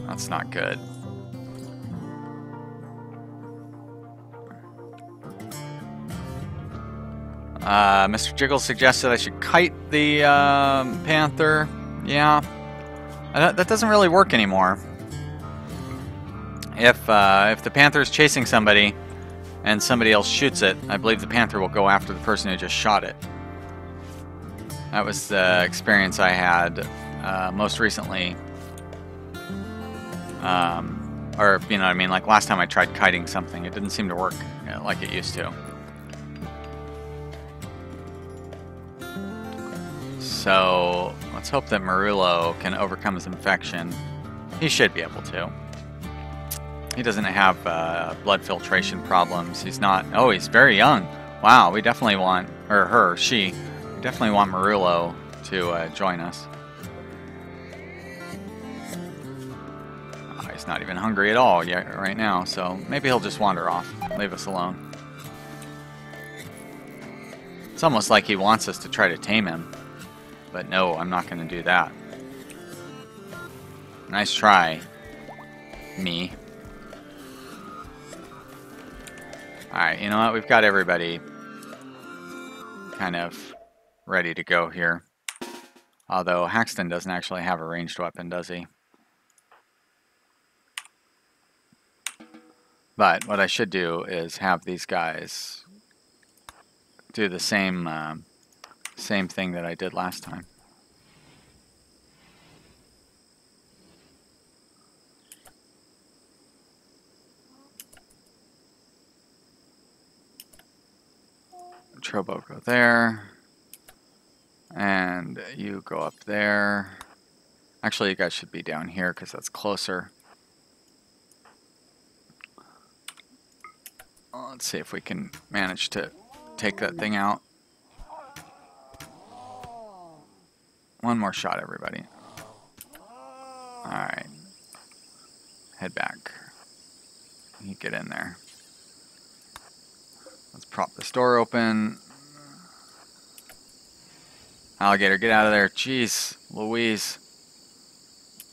that's not good. Mr. Jiggle suggested I should kite the panther. Yeah, that doesn't really work anymore. If the panther is chasing somebody and somebody else shoots it, I believe the panther will go after the person who just shot it. That was the experience I had most recently. Or, you know what I mean, like last time I tried kiting something, it didn't seem to work like it used to. So, let's hope that Marullo can overcome his infection. He should be able to. He doesn't have blood filtration problems. He's not... Oh, he's very young. Wow, we definitely want... Or her, she. We definitely want Marullo to join us. Oh, he's not even hungry at all yet right now, so maybe he'll just wander off. Leave us alone. It's almost like he wants us to try to tame him. But no, I'm not going to do that. Nice try, me. Alright, you know what? We've got everybody kind of ready to go here. Although Haxton doesn't actually have a ranged weapon, does he? But what I should do is have these guys do the same same thing that I did last time. Trobo, go there. And you go up there. Actually, you guys should be down here because that's closer. Let's see if we can manage to take that thing out. One more shot, everybody. Alright. Head back. You get in there. prop this door open. Alligator, get out of there. Jeez, Louise.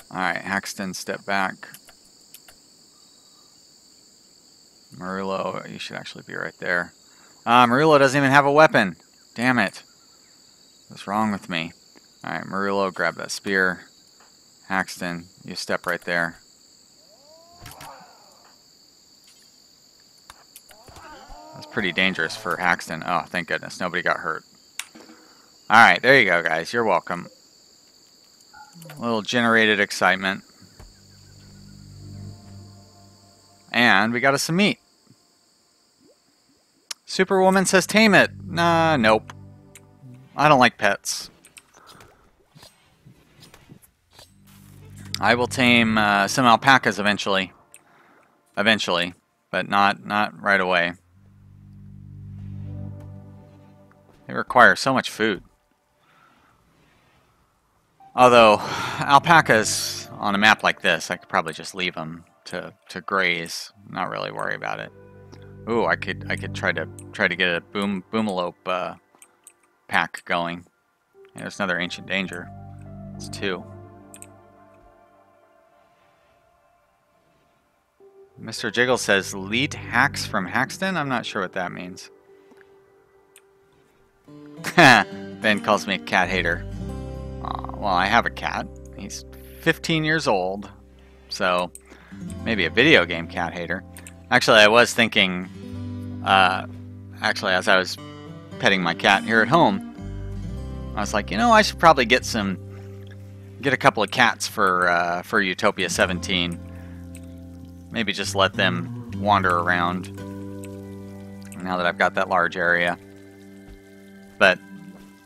Alright, Haxton, step back. Marullo, you should actually be right there. Marullo doesn't even have a weapon. Damn it. What's wrong with me? Alright, Marullo, grab that spear. Haxton, you step right there. That's pretty dangerous for Haxton. Oh, thank goodness. Nobody got hurt. Alright, there you go, guys. You're welcome. A little generated excitement. And we got us some meat. Superwoman says tame it. Nah, nope. I don't like pets. I will tame some alpacas eventually. Eventually, but not right away. They require so much food. Although, alpacas on a map like this, I could probably just leave them to graze. Not really worry about it. Ooh, I could try to get a boomalope pack going. Yeah, there's another ancient danger. It's 2. Mr. Jiggle says lead hacks from Haxton. I'm not sure what that means. Ben calls me a cat hater. Well, I have a cat. He's 15 years old, so maybe a video game cat hater. Actually, I was thinking, as I was petting my cat here at home, I was like, you know, I should probably get a couple of cats for Utopia 17. Maybe just let them wander around now that I've got that large area. But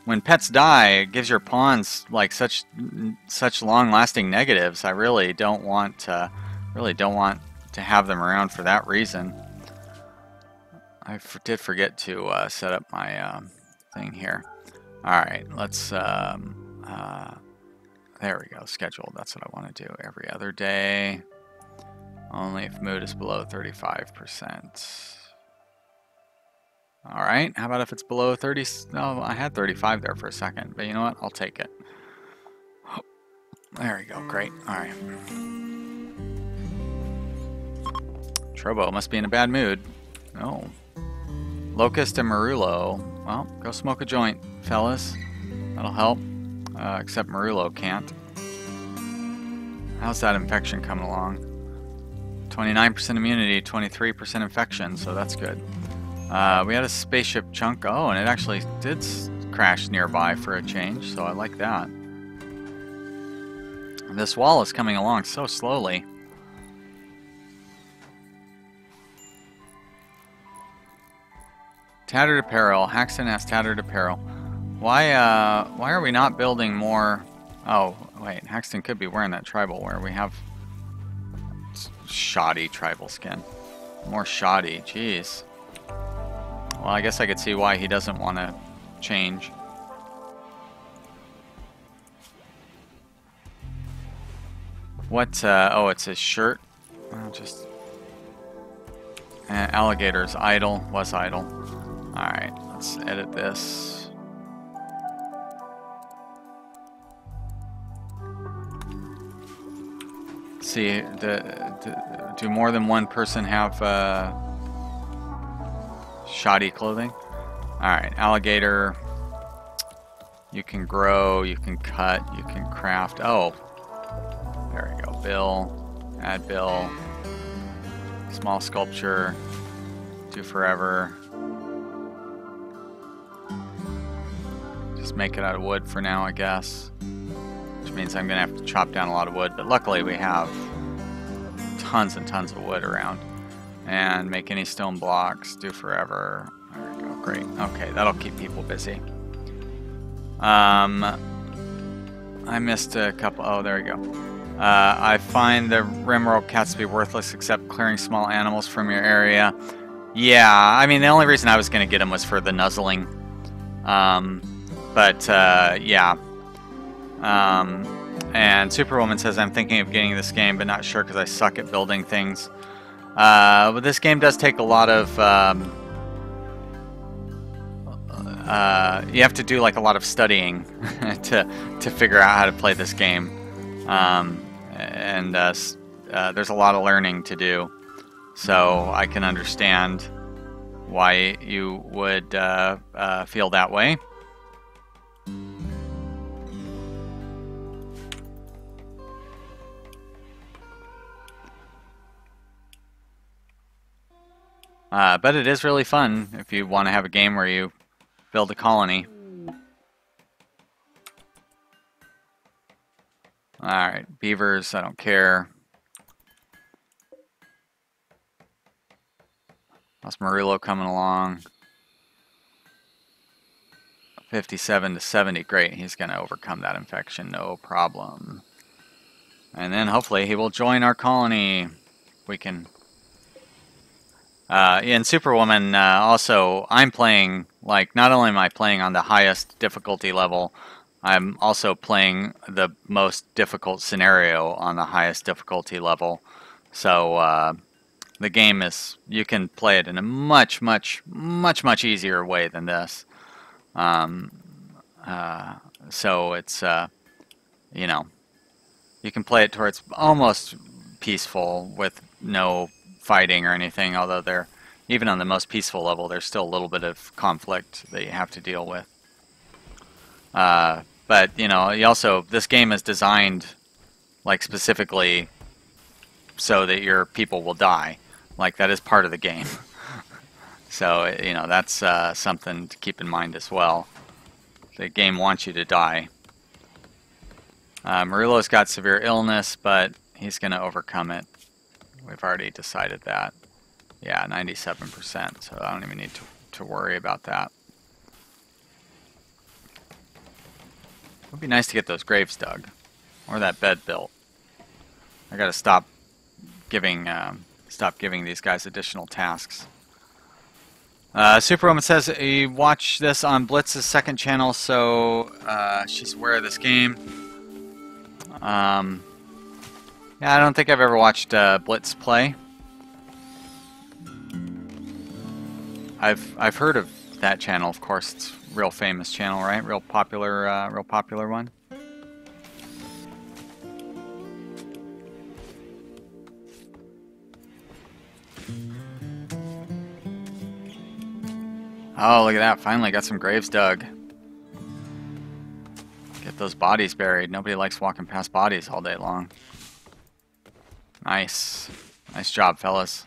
when pets die, it gives your pawns like such long-lasting negatives. I really don't want to have them around for that reason. I did forget to set up my thing here. All right, let's. There we go. Scheduled. That's what I want to do every other day. Only if mood is below 35%. All right, how about if it's below 30? No, I had 35 there for a second, but you know what? I'll take it. Oh, there we go, great. All right. Trobo must be in a bad mood. Oh. Locust and Marullo. Well, go smoke a joint, fellas. That'll help. Except Marullo can't. How's that infection coming along? 29% immunity, 23% infection, so that's good. We had a spaceship chunk. Oh, and it actually did crash nearby for a change, so I like that. This wall is coming along so slowly. Tattered apparel. Haxton has tattered apparel. Why are we not building more? Oh, wait. Haxton could be wearing that tribal wear. We have shoddy tribal skin. More shoddy. Jeez. Well, I guess I could see why he doesn't want to change. What? Oh, it's his shirt. Well, just alligator's idle. Was idle. All right, let's edit this. See, do more than one person have shoddy clothing? Alright, alligator. You can grow, you can cut, you can craft. Oh, there we go. Bill, add bill. Small sculpture. Do forever. Just make it out of wood for now, I guess. Which means I'm going to have to chop down a lot of wood, but luckily we have tons and tons of wood around. And make any stone blocks, do forever. There we go, great. Okay, that'll keep people busy. I missed a couple, oh, there we go. I find the Rimworld cats to be worthless except clearing small animals from your area. Yeah, I mean, the only reason I was going to get them was for the nuzzling. Yeah. And Superwoman says, I'm thinking of getting this game, but not sure because I suck at building things. But this game does take a lot of you have to do like a lot of studying to figure out how to play this game, and there's a lot of learning to do. So I can understand why you would feel that way. But it is really fun if you want to have a game where you build a colony. Alright, beavers, I don't care. How's Murillo coming along? 57 to 70, great. He's going to overcome that infection, no problem. And then hopefully he will join our colony. We can... in Superwoman, also, I'm playing, like, not only am I playing on the highest difficulty level, I'm also playing the most difficult scenario on the highest difficulty level. So, the game is, you can play it in a much easier way than this. So it's, you know, you can play it to where it's almost peaceful with no fighting or anything, although there, even on the most peaceful level, there's still a little bit of conflict that you have to deal with. But, you know, you also, this game is designed, like, specifically so that your people will die. Like, that is part of the game. So, you know, that's something to keep in mind as well. The game wants you to die. Murillo's got severe illness, but he's going to overcome it. We've already decided that. Yeah, 97%, so I don't even need to worry about that. It would be nice to get those graves dug, or that bed built. I gotta stop giving these guys additional tasks. Superwoman says you watch this on Blitz's second channel, so she's aware of this game. Yeah, I don't think I've ever watched Blitz play. I've heard of that channel, of course. It's a real famous channel, right? Real popular one. Oh, look at that. Finally got some graves dug. Get those bodies buried. Nobody likes walking past bodies all day long. Nice. Nice job, fellas.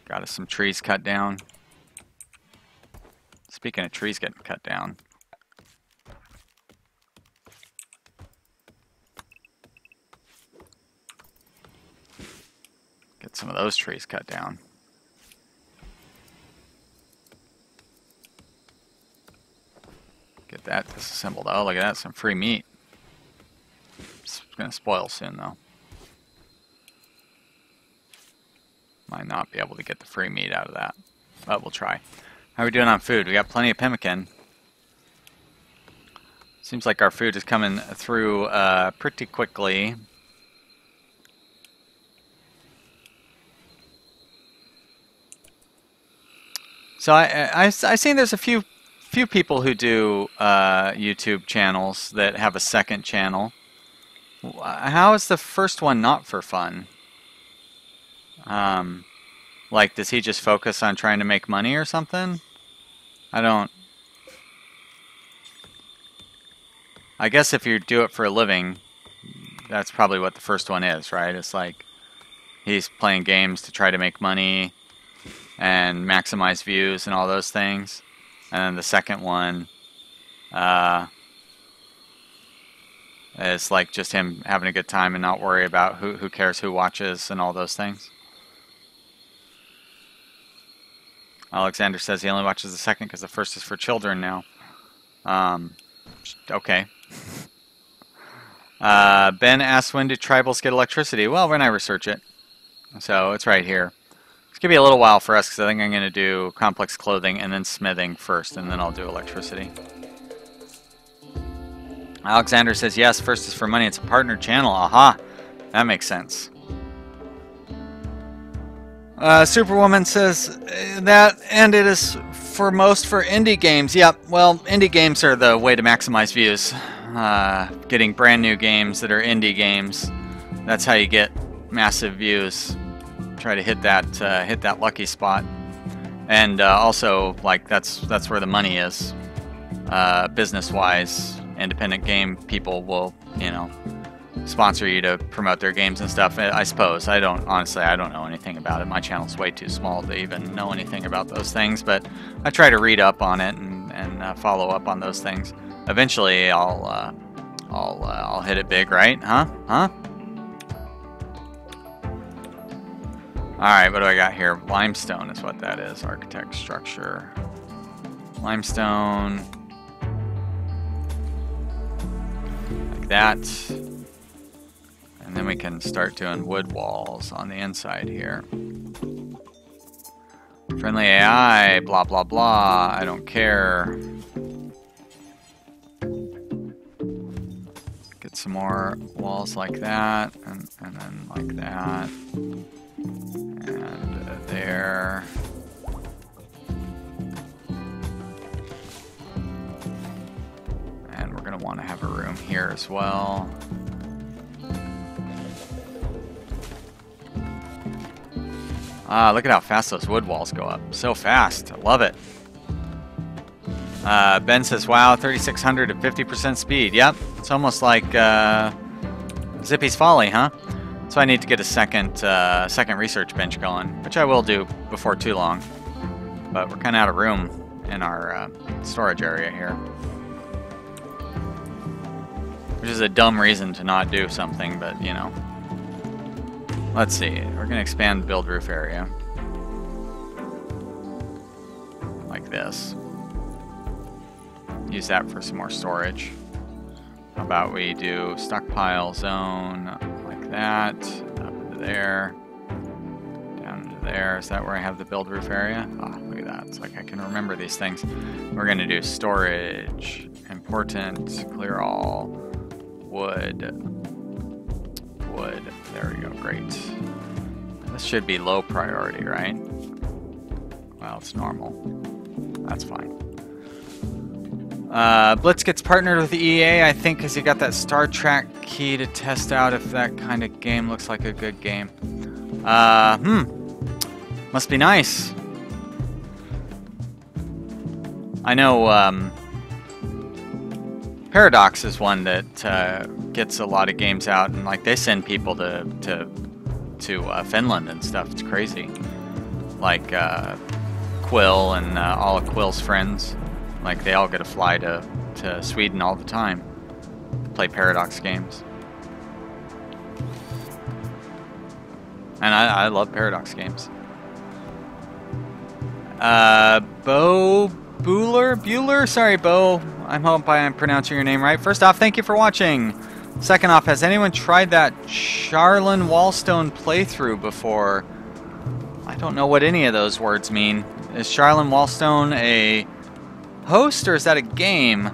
Got us some trees cut down. Speaking of trees getting cut down. Get some of those trees cut down. Get that disassembled. Oh, look at that. Some free meat. It's going to spoil soon, though. Might not be able to get the free meat out of that. But we'll try. How are we doing on food? We got plenty of pemmican. Seems like our food is coming through pretty quickly. So I've seen there's a few people who do YouTube channels that have a second channel. How is the first one not for fun? Like, does he just focus on trying to make money or something? I guess if you do it for a living, that's probably what the first one is, right? It's like he's playing games to try to make money and maximize views and all those things. And then the second one is like just him having a good time and not worry about who cares who watches and all those things. Alexander says he only watches the second because the first is for children now. Okay. Ben asks, when do tribals get electricity? Well, when I research it. So it's right here. It's going to be a little while for us because I think I'm going to do complex clothing and then smithing first, and then I'll do electricity. Alexander says, yes, first is for money. It's a partner channel. Aha. That makes sense. Superwoman says that, and it is for indie games, yep. Well, indie games are the way to maximize views. Getting brand new games that are indie games, that's how you get massive views. Try to hit that lucky spot, and also like that's where the money is. Business-wise, independent game people will, you know, sponsor you to promote their games and stuff. I suppose. Honestly, I don't know anything about it. My channel's way too small to even know anything about those things, but I try to read up on it and follow up on those things. Eventually, I'll hit it big, right? Huh? All right, what do I got here? Limestone is what that is. Architect structure. Limestone. Like that. And then we can start doing wood walls on the inside here. Friendly AI, blah, blah, blah. I don't care. Get some more walls like that. And then like that. And there. And we're going to want to have a room here as well. Look at how fast those wood walls go up. So fast. I love it. Ben says, wow, 3600 at 50% speed. Yep. It's almost like Zippy's Folly, huh? So I need to get a second research bench going, which I will do before too long. But we're kind of out of room in our storage area here. Which is a dumb reason to not do something, but, you know. Let's see. We're going to expand the build roof area. Like this. Use that for some more storage. How about we do stockpile zone like that. Up into there. Down into there. Is that where I have the build roof area? Oh, look at that. It's like I can remember these things. We're going to do storage. Important. Clear all. Wood. Wood. There we go. Great. This should be low priority, right? Well, it's normal. That's fine. Blitz gets partnered with EA, I think, because he got that Star Trek key to test out if that kind of game looks like a good game. Must be nice. I know, Paradox is one that gets a lot of games out, and like they send people to Finland and stuff. It's crazy. Like Quill and all of Quill's friends, like they all get to fly to Sweden all the time to play Paradox games. And I love Paradox games. Bo Bueller? Sorry, Bo. I hope I'm pronouncing your name right. First off, thank you for watching. Second off, has anyone tried that Charlene Wallstone playthrough before? I don't know what any of those words mean. Is Charlene Wallstone a host or is that a game?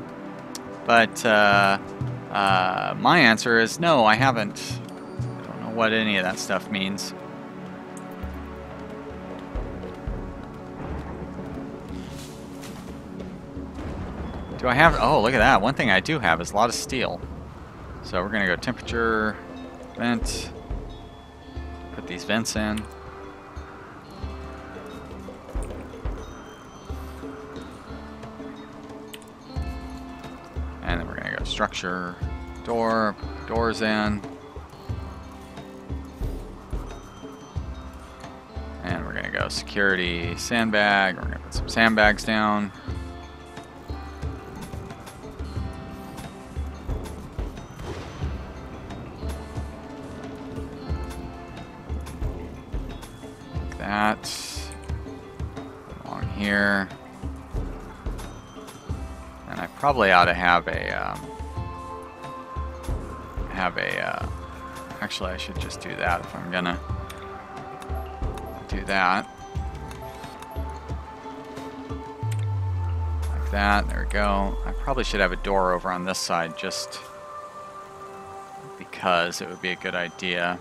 But my answer is no, I haven't. I don't know what any of that stuff means. Do I have... Oh, look at that. One thing I do have is a lot of steel. So we're going to go temperature, vent, put these vents in. And then we're going to go structure, doors in. And we're going to go security, sandbag. We're going to put some sandbags down. That along here, and I probably ought to have a actually I should just do that if I'm gonna do that like that. There we go. I probably should have a door over on this side just because it would be a good idea.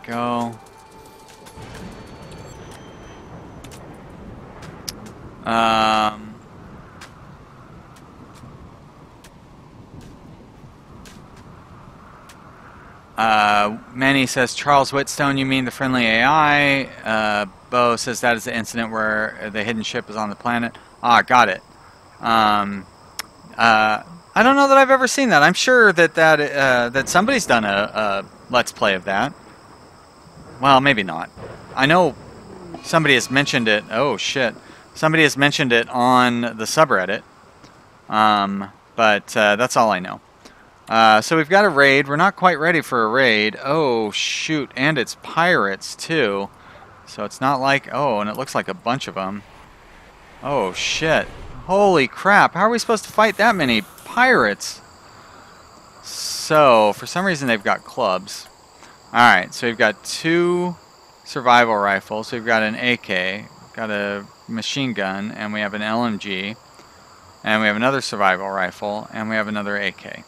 go. Manny says, Charles Whitstone, you mean the friendly AI? Bo says that is the incident where the hidden ship is on the planet. Ah, got it. I don't know that I've ever seen that. I'm sure that that somebody's done a Let's Play of that. Well, maybe not. I know somebody has mentioned it. Oh, shit. Somebody has mentioned it on the subreddit. But that's all I know. So we've got a raid. We're not quite ready for a raid. Oh, shoot. And it's pirates, too. So it's not like... Oh, and it looks like a bunch of them. Oh, shit. Holy crap. How are we supposed to fight that many pirates? So, for some reason, they've got clubs. Alright, so we've got 2 survival rifles. We've got an AK, got a machine gun, and we have an LMG. And we have another survival rifle, and we have another AK.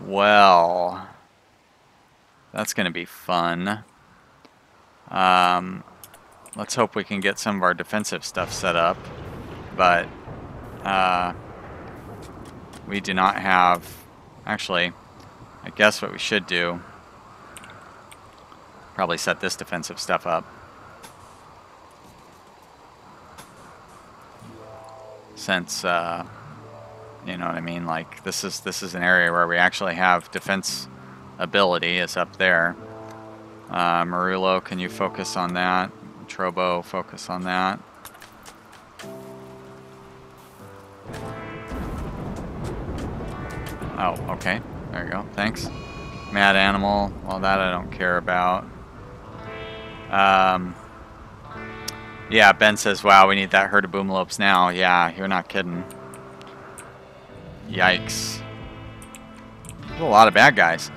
Well, that's going to be fun. Let's hope we can get some of our defensive stuff set up, but we do not have... Actually, I guess what we should do, probably set this defensive stuff up. Since, you know what I mean, like, this is an area where we actually have defense ability, is up there. Marullo, can you focus on that? Trobo, focus on that. Oh, okay. There you go. Thanks. Mad Animal, well, that I don't care about. Yeah, Ben says, wow, we need that herd of boomlopes now. Yeah, you're not kidding. Yikes. There's a lot of bad guys.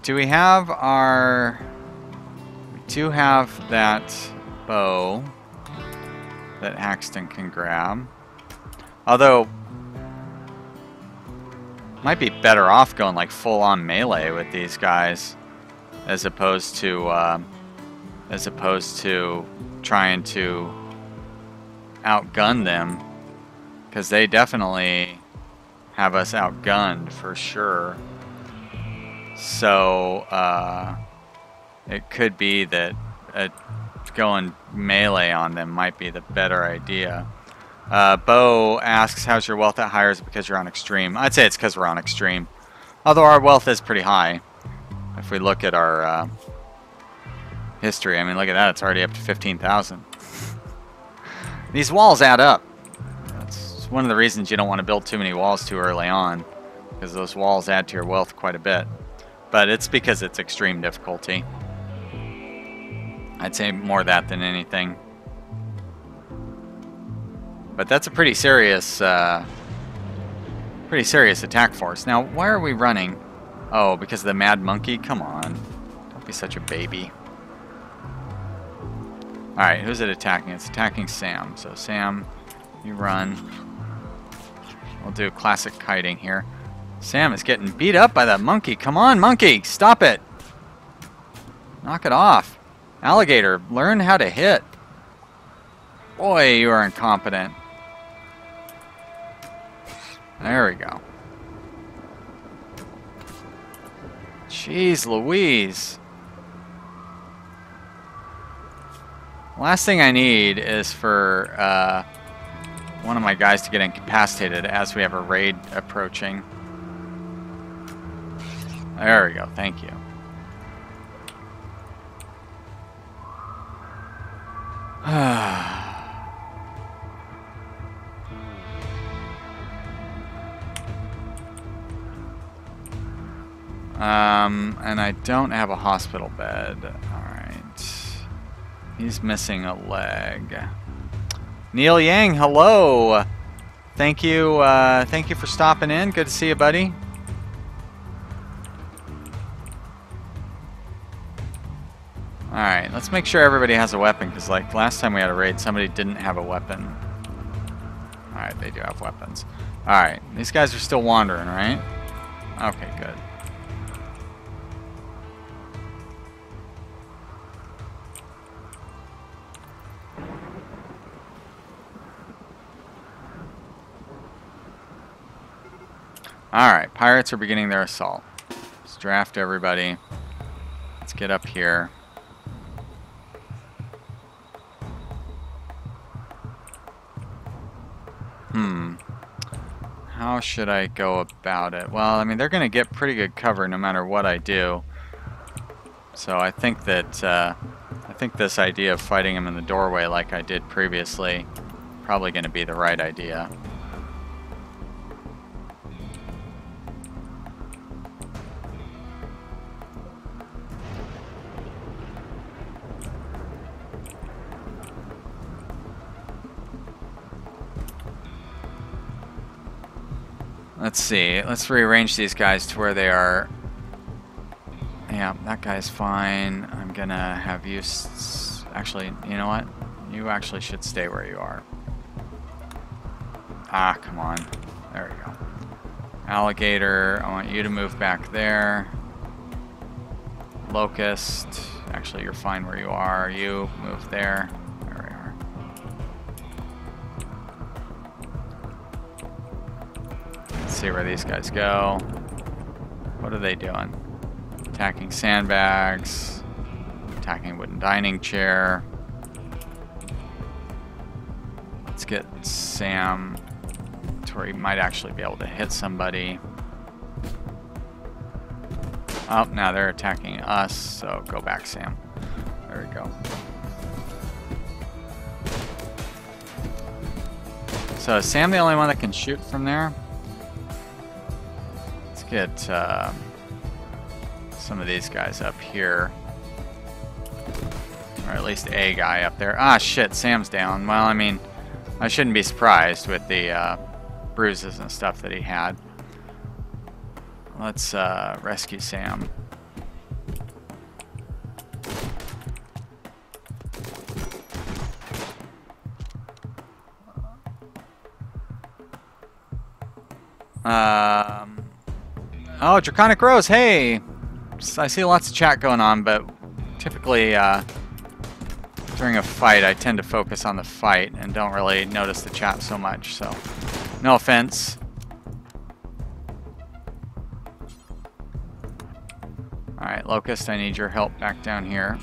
Do we have our... We do have that bow that Haxton can grab. Although, might be better off going like full-on melee with these guys as opposed to trying to outgun them, because they definitely have us outgunned for sure. So it could be that going melee on them might be the better idea. Bo asks, how's your wealth at higher? Is it because you're on extreme? I'd say it's because we're on extreme, although our wealth is pretty high if we look at our history. I mean, look at that, it's already up to 15,000. These walls add up. That's one of the reasons you don't want to build too many walls too early on, because those walls add to your wealth quite a bit. But it's because it's extreme difficulty. I'd say more that than anything. But that's a pretty serious attack force. Now, why are we running? Oh, because of the mad monkey? Come on. Don't be such a baby. Alright, who's it attacking? It's attacking Sam. So Sam, you run. We'll do classic kiting here. Sam is getting beat up by that monkey. Come on, monkey! Stop it! Knock it off. Alligator, learn how to hit. Boy, you are incompetent. There we go. Jeez Louise. Last thing I need is for one of my guys to get incapacitated as we have a raid approaching. There we go, thank you. And I don't have a hospital bed. Alright. He's missing a leg. Neil Yang, hello! Thank you for stopping in. Good to see you, buddy. Alright, let's make sure everybody has a weapon, because like last time we had a raid, somebody didn't have a weapon. Alright, they do have weapons. Alright, these guys are still wandering, right? Okay, good. Alright, pirates are beginning their assault. Let's draft everybody. Let's get up here. How should I go about it? Well, I mean, they're going to get pretty good cover no matter what I do. So I think that this idea of fighting them in the doorway like I did previously, probably going to be the right idea. Let's see. Let's rearrange these guys to where they are. Yeah, that guy's fine. I'm gonna have you... Actually, you know what? You actually should stay where you are. Ah, come on. There we go. Alligator, I want you to move back there. Locust, actually you're fine where you are. You move there. There we are. Let's see where these guys go. What are they doing? Attacking sandbags. Attacking wooden dining chair. Let's get Sam to where he might actually be able to hit somebody. Oh, now they're attacking us, so go back, Sam. There we go. So is Sam the only one that can shoot from there? Let's get some of these guys up here. Or at least a guy up there. Ah, shit, Sam's down. Well, I mean, I shouldn't be surprised with the bruises and stuff that he had. Let's rescue Sam. Oh, Draconic Rose, hey! I see lots of chat going on, but typically during a fight I tend to focus on the fight and don't really notice the chat so much, so no offense. Alright, Locust, I need your help back down here.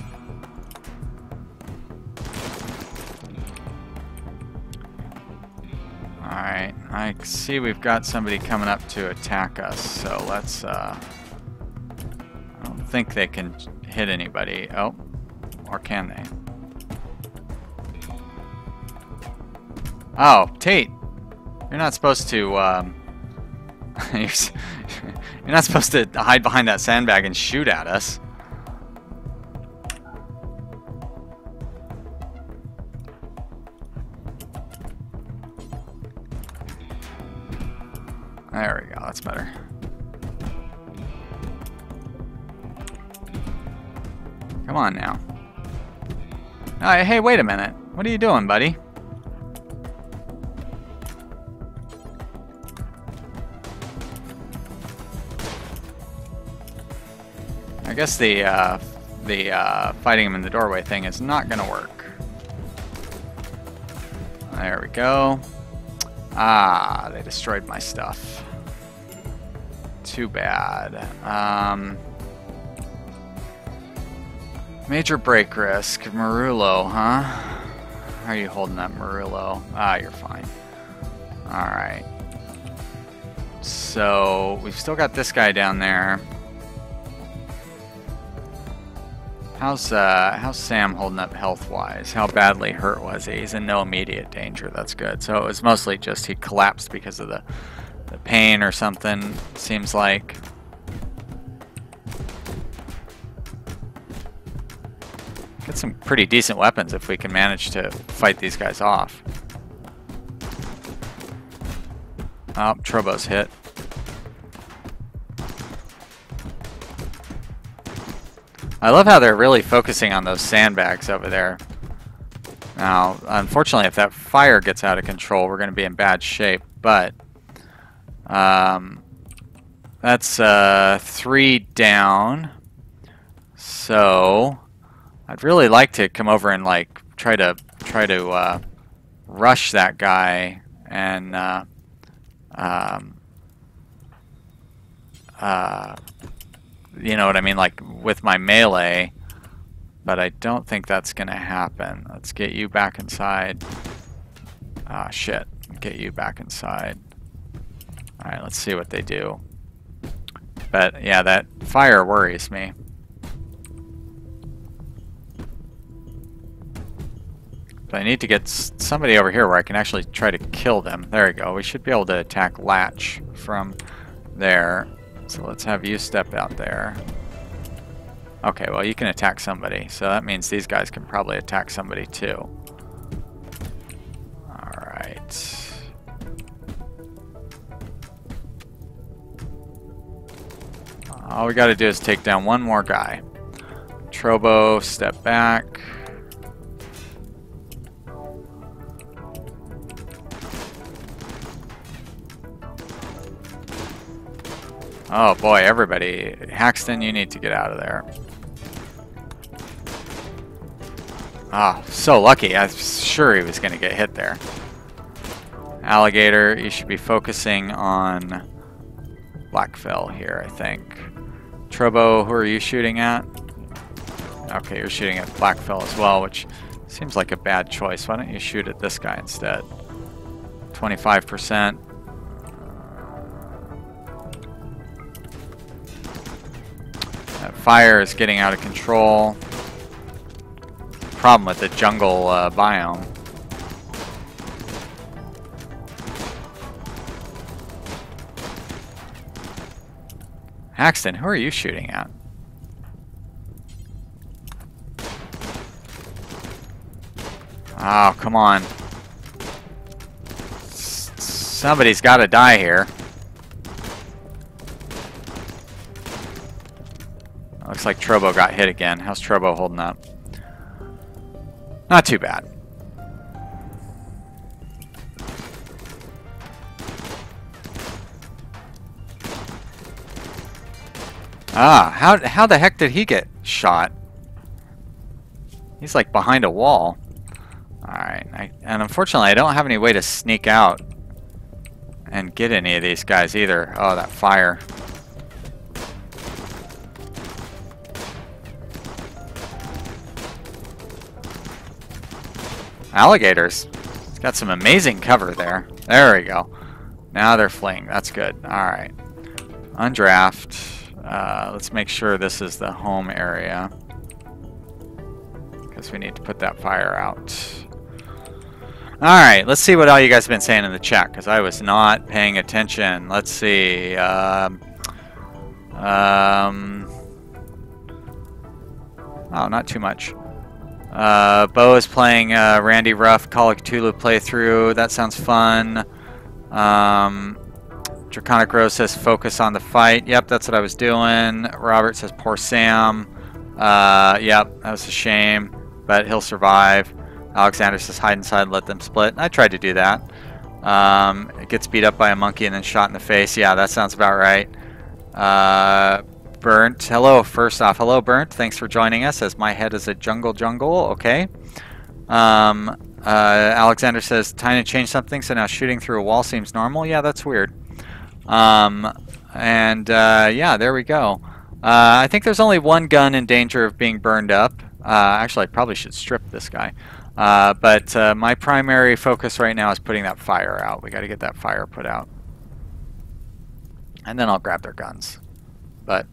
Alright, I see we've got somebody coming up to attack us, so let's, I don't think they can hit anybody. Oh, or can they? Oh, Tate! You're not supposed to, you're not supposed to hide behind that sandbag and shoot at us. There we go, that's better. Come on now. Hey, wait a minute. What are you doing, buddy? I guess the fighting him in the doorway thing is not going to work. There we go. Ah, they destroyed my stuff. Too bad. Major break risk. Marullo, huh? How are you holding that, Marullo? Ah, you're fine. Alright. So, we've still got this guy down there. How's Sam holding up health-wise? How badly hurt was he? He's in no immediate danger. That's good. So it was mostly just he collapsed because of the pain or something, seems like. Get some pretty decent weapons if we can manage to fight these guys off. Oh, Trobo's hit. I love how they're really focusing on those sandbags over there. Now, unfortunately, if that fire gets out of control, we're going to be in bad shape, but That's 3 down. So I'd really like to come over and like try to rush that guy and you know what I mean, like with my melee. But I don't think that's gonna happen. Let's get you back inside. Ah, shit. Get you back inside. Alright, let's see what they do. But yeah, that fire worries me. But I need to get somebody over here where I can actually try to kill them. There we go. We should be able to attack Latch from there. So let's have you step out there. Okay, well you can attack somebody. So that means these guys can probably attack somebody too. Alright. All we gotta do is take down one more guy. Trobo, step back. Oh boy, everybody. Haxton, you need to get out of there. Ah, so lucky. I was sure he was going to get hit there. Alligator, you should be focusing on Blackfell here, I think. Trobo, who are you shooting at? Okay, you're shooting at Blackfell as well, which seems like a bad choice. Why don't you shoot at this guy instead? 25%. That fire is getting out of control. Problem with the jungle biome. Haxton, who are you shooting at? Oh, come on. Somebody's got to die here. Looks like Trobo got hit again. How's Trobo holding up? Not too bad. Ah, how the heck did he get shot? He's like behind a wall. Alright, and unfortunately I don't have any way to sneak out and get any of these guys either. Oh, that fire. Alligators. It's got some amazing cover there. There we go. Now they're fleeing. That's good. Alright. Undraft. Let's make sure this is the home area, because we need to put that fire out. Alright, let's see what all you guys have been saying in the chat, because I was not paying attention. Let's see. Oh, not too much. Bo is playing Randy Ruff Call of Cthulhu playthrough. That sounds fun. Draconic Rose says focus on the fight. Yep, that's what I was doing. Robert says poor Sam. Yep, that was a shame, but he'll survive. Alexander says hide inside and let them split. I tried to do that. It gets beat up by a monkey and then shot in the face. Yeah, that sounds about right. Burnt. Hello, first off. Hello, Burnt. Thanks for joining us as my head is a jungle. Okay. Alexander says time to change something, so now shooting through a wall seems normal. Yeah, that's weird. Yeah, there we go. I think there's only one gun in danger of being burned up. Actually, I probably should strip this guy. But my primary focus right now is putting that fire out. We got to get that fire put out. And then I'll grab their guns. But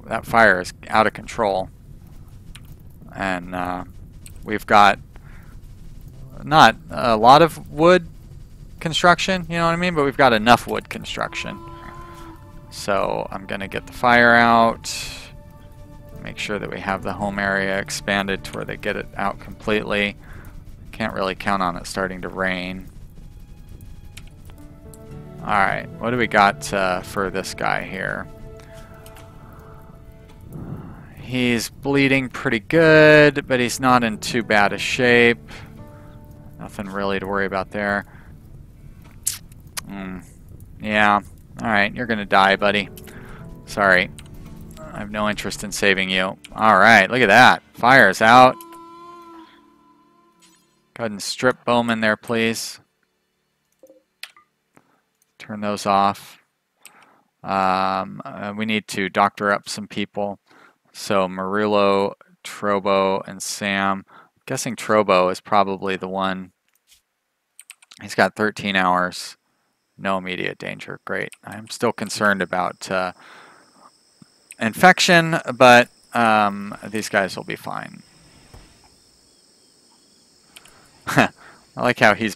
that fire is out of control. And we've got not a lot of wood construction, you know what I mean? But we've got enough wood construction. So I'm going to get the fire out. Make sure that we have the home area expanded to where they get it out completely. Can't really count on it starting to rain. Alright, what do we got for this guy here? He's bleeding pretty good, but he's not in too bad a shape. Nothing really to worry about there. Yeah. Alright, you're gonna die, buddy. Sorry. I have no interest in saving you. Alright, look at that. Fire's out. Go ahead and strip Bowman there, please. Turn those off. We need to doctor up some people. So Murillo, Trobo, and Sam. I'm guessing Trobo is probably the one. He's got 13 hours. No immediate danger. Great. I'm still concerned about infection, but these guys will be fine. I like how he's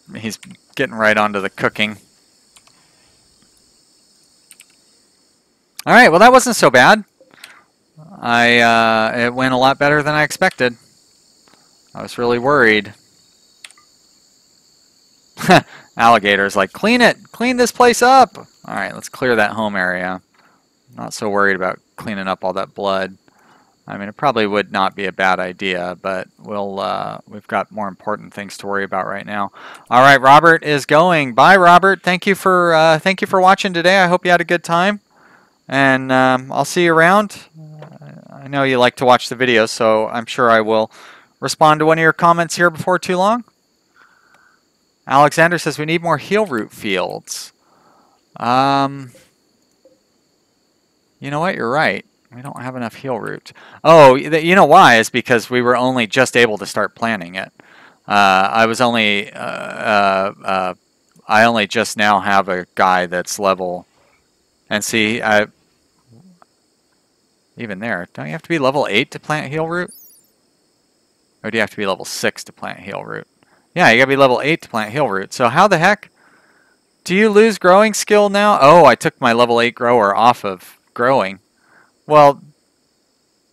getting right onto the cooking. All right, well that wasn't so bad. It went a lot better than I expected. I was really worried. Alligator's like, clean it, clean this place up. All right, let's clear that home area. Not so worried about cleaning up all that blood. I mean, it probably would not be a bad idea, but we've got more important things to worry about right now. All right, Robert is going. Bye, Robert. Thank you for watching today. I hope you had a good time, and I'll see you around. I know you like to watch the videos, so I'm sure I will respond to one of your comments here before too long. Alexander says we need more heel root fields. You know what? You're right. We don't have enough heel root. Oh, you know why? Is because we were only just able to start planning it. I only just now have a guy that's level. And see, even there, don't you have to be level 8 to plant heel root? Or do you have to be level 6 to plant heel root? Yeah, you gotta be level 8 to plant heel root. So how the heck do you lose growing skill now? Oh, I took my level 8 grower off of growing. Well,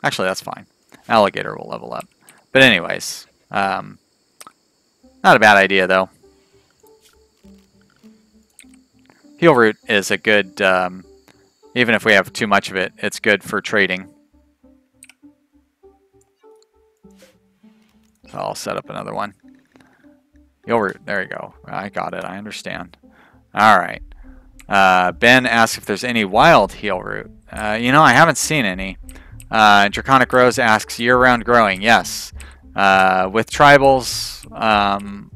actually that's fine. Alligator will level up. But anyways, not a bad idea though. Heel root is a good, even if we have too much of it, it's good for trading. So I'll set up another one. Heel root, there you go. I got it, I understand. Alright. Ben asks if there's any wild heel root. You know, I haven't seen any. Draconic Rose asks, year-round growing. Yes. With tribals, I'm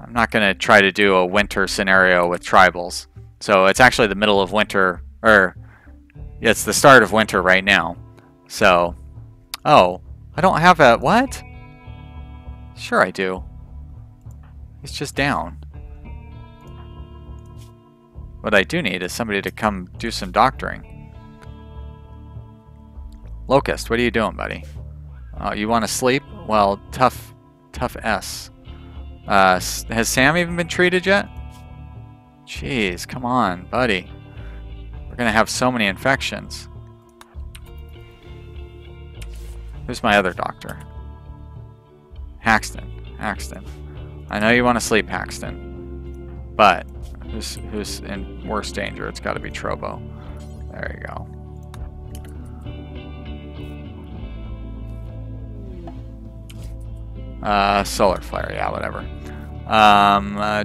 not going to try to do a winter scenario with tribals. So it's actually the middle of winter, or it's the start of winter right now. So, oh, I don't have a, what? Sure I do. He's just down. What I do need is somebody to come do some doctoring. Locust, what are you doing, buddy? You want to sleep? Well, tough S. Has Sam even been treated yet? Jeez, come on, buddy. We're going to have so many infections. Who's my other doctor? Haxton. I know you want to sleep, Haxton. But who's in worse danger? It's got to be Trobo. There you go. Solar Flare, yeah, whatever.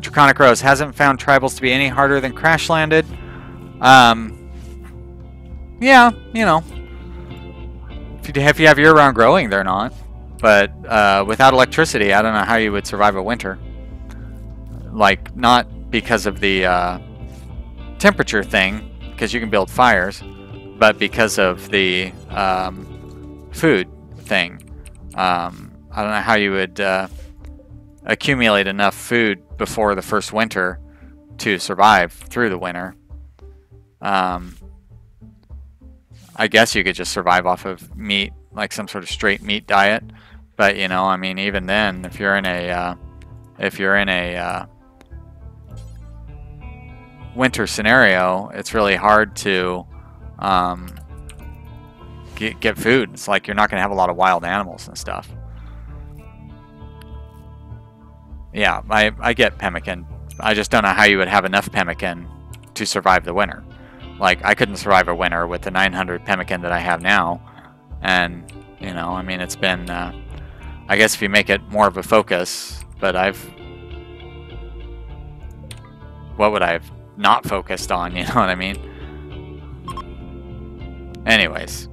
Draconic Rose hasn't found tribals to be any harder than Crash Landed. Yeah, you know. If you have year-round growing, they're not. But without electricity, I don't know how you would survive a winter. Like, not because of the temperature thing, because you can build fires, but because of the food thing. I don't know how you would accumulate enough food before the first winter to survive through the winter. I guess you could just survive off of meat, like some sort of straight meat diet. But you know, I mean, even then, if you're in a winter scenario, it's really hard to get food. It's like you're not going to have a lot of wild animals and stuff. Yeah, I get pemmican. I just don't know how you would have enough pemmican to survive the winter. Like, I couldn't survive a winter with the 900 pemmican that I have now. And, you know, I mean, it's been, I guess if you make it more of a focus, but what would I have not focused on, you know what I mean? Anyways.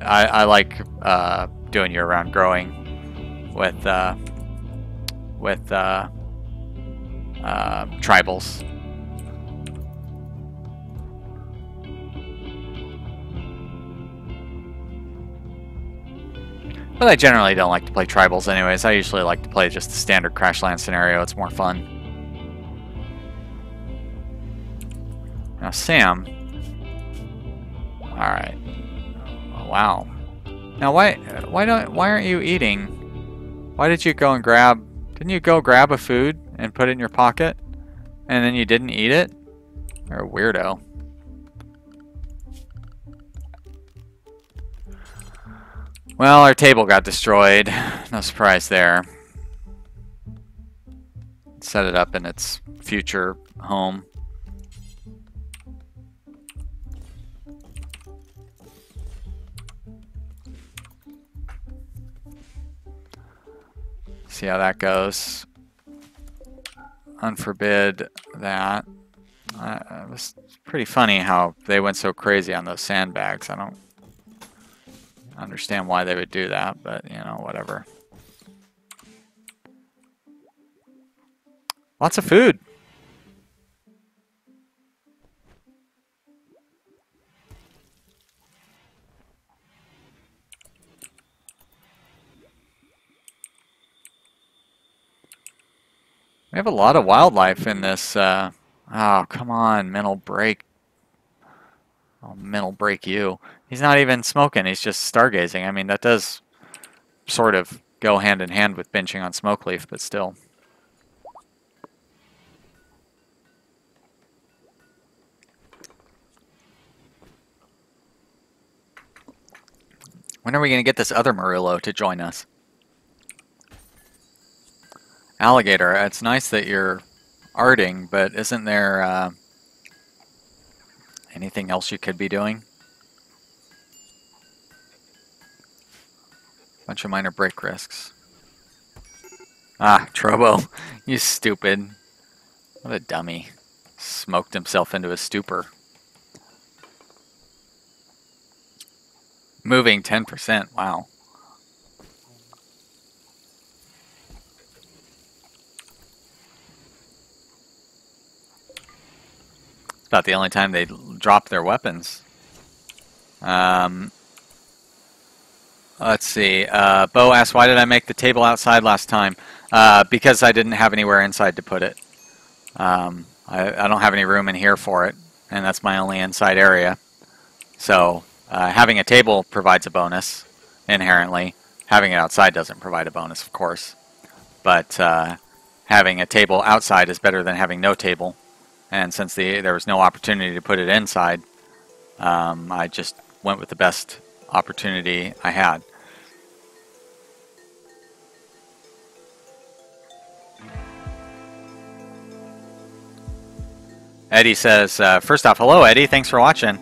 I like doing year-round growing with tribals. But I generally don't like to play tribals anyways. I usually like to play just the standard Crashland scenario. It's more fun. Now Sam. Alright. Oh, wow. Now why aren't you eating? Why did you go and didn't you go grab a food and put it in your pocket? And then you didn't eat it? You're a weirdo. Well, our table got destroyed. No surprise there. Set it up in its future home. See how that goes. Unforbid that. It was pretty funny how they went so crazy on those sandbags. I don't understand why they would do that, but you know, whatever. Lots of food. We have a lot of wildlife in this. Oh, come on, mental break. I'll mental break you. He's not even smoking, he's just stargazing. I mean, that does sort of go hand in hand with benching on smoke leaf, but still. When are we going to get this other Murillo to join us? Alligator, it's nice that you're arting, but isn't there anything else you could be doing? Bunch of minor break risks. Ah, Trobo, you stupid. What a dummy. Smoked himself into a stupor. Moving 10%, wow. It's about the only time they drop their weapons. Let's see. Bo asked, why did I make the table outside last time? Because I didn't have anywhere inside to put it. I don't have any room in here for it, and that's my only inside area. So having a table provides a bonus inherently. Having it outside doesn't provide a bonus, of course. But having a table outside is better than having no table. And since there was no opportunity to put it inside, I just went with the best opportunity I had. Eddie says, first off, hello Eddie, thanks for watching.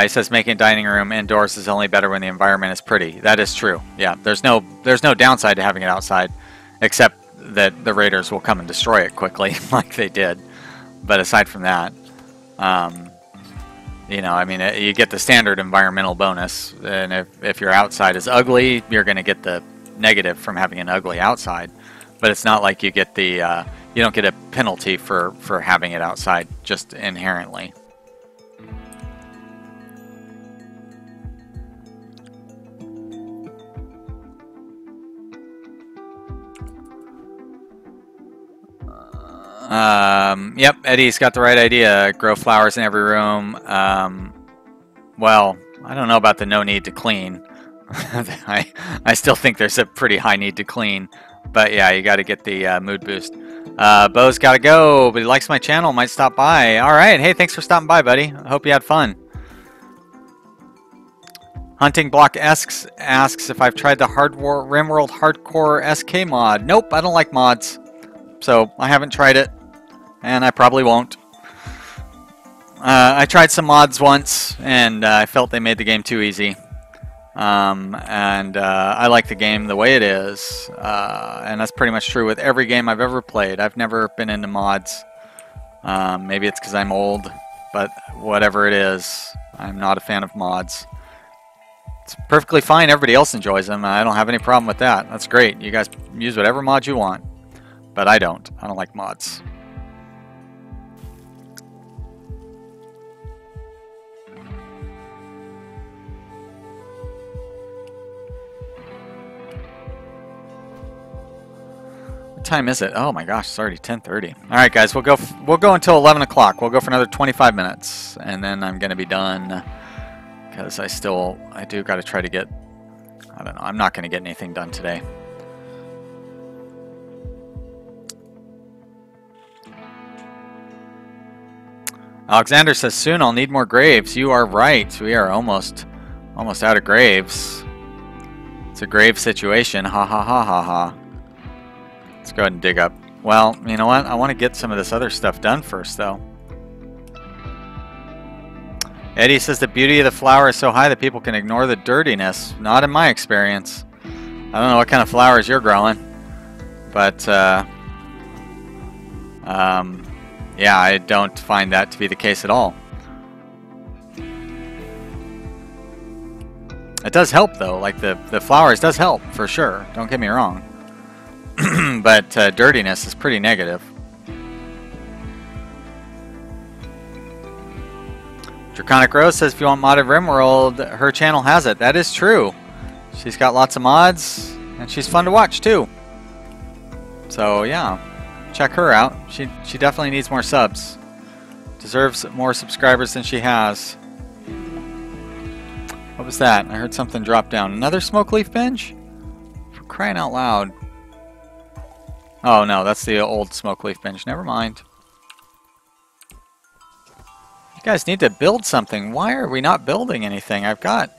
He says making a dining room indoors is only better when the environment is pretty. That is true. Yeah, there's no downside to having it outside, except that the raiders will come and destroy it quickly, like they did. But aside from that, you know, I mean, you get the standard environmental bonus, and if your outside is ugly, you're going to get the negative from having an ugly outside. But it's not like you get the you don't get a penalty for having it outside just inherently. Yep, Eddie's got the right idea. Grow flowers in every room. Well, I don't know about the no need to clean. I still think there's a pretty high need to clean. But yeah, you got to get the mood boost. Bo's got to go, but he likes my channel. Might stop by. All right. Hey, thanks for stopping by, buddy. I hope you had fun. Hunting Block asks if I've tried the Rimworld Hardcore SK mod. Nope, I don't like mods. So I haven't tried it, and I probably won't. I tried some mods once, and I felt they made the game too easy. And I like the game the way it is, and that's pretty much true with every game I've ever played. I've never been into mods. Maybe it's because I'm old, but whatever it is, I'm not a fan of mods. It's perfectly fine. Everybody else enjoys them. I don't have any problem with that. That's great. You guys use whatever mod you want, but I don't. I don't like mods. What time is it? Oh my gosh, it's already 10:30. All right, guys, we'll go until 11 o'clock. We'll go for another 25 minutes, and then I'm gonna be done because I do got to try to get. I don't know. I'm not gonna get anything done today. Alexander says soon I'll need more graves. You are right. We are almost out of graves. It's a grave situation. Ha ha ha ha ha. Let's go ahead and dig up. Well, you know what? I want to get some of this other stuff done first, though. Eddie says the beauty of the flower is so high that people can ignore the dirtiness. Not in my experience. I don't know what kind of flowers you're growing, but yeah, I don't find that to be the case at all. It does help, though. Like the flowers does help for sure. Don't get me wrong. But dirtiness is pretty negative. Draconic Rose says if you want modded Rimworld, her channel has it. That is true. She's got lots of mods, and she's fun to watch too. So yeah, check her out. She definitely needs more subs. Deserves more subscribers than she has. What was that? I heard something drop down. Another smoke leaf binge? For crying out loud. Oh no, that's the old smoke leaf bench. Never mind. You guys need to build something. Why are we not building anything? I've got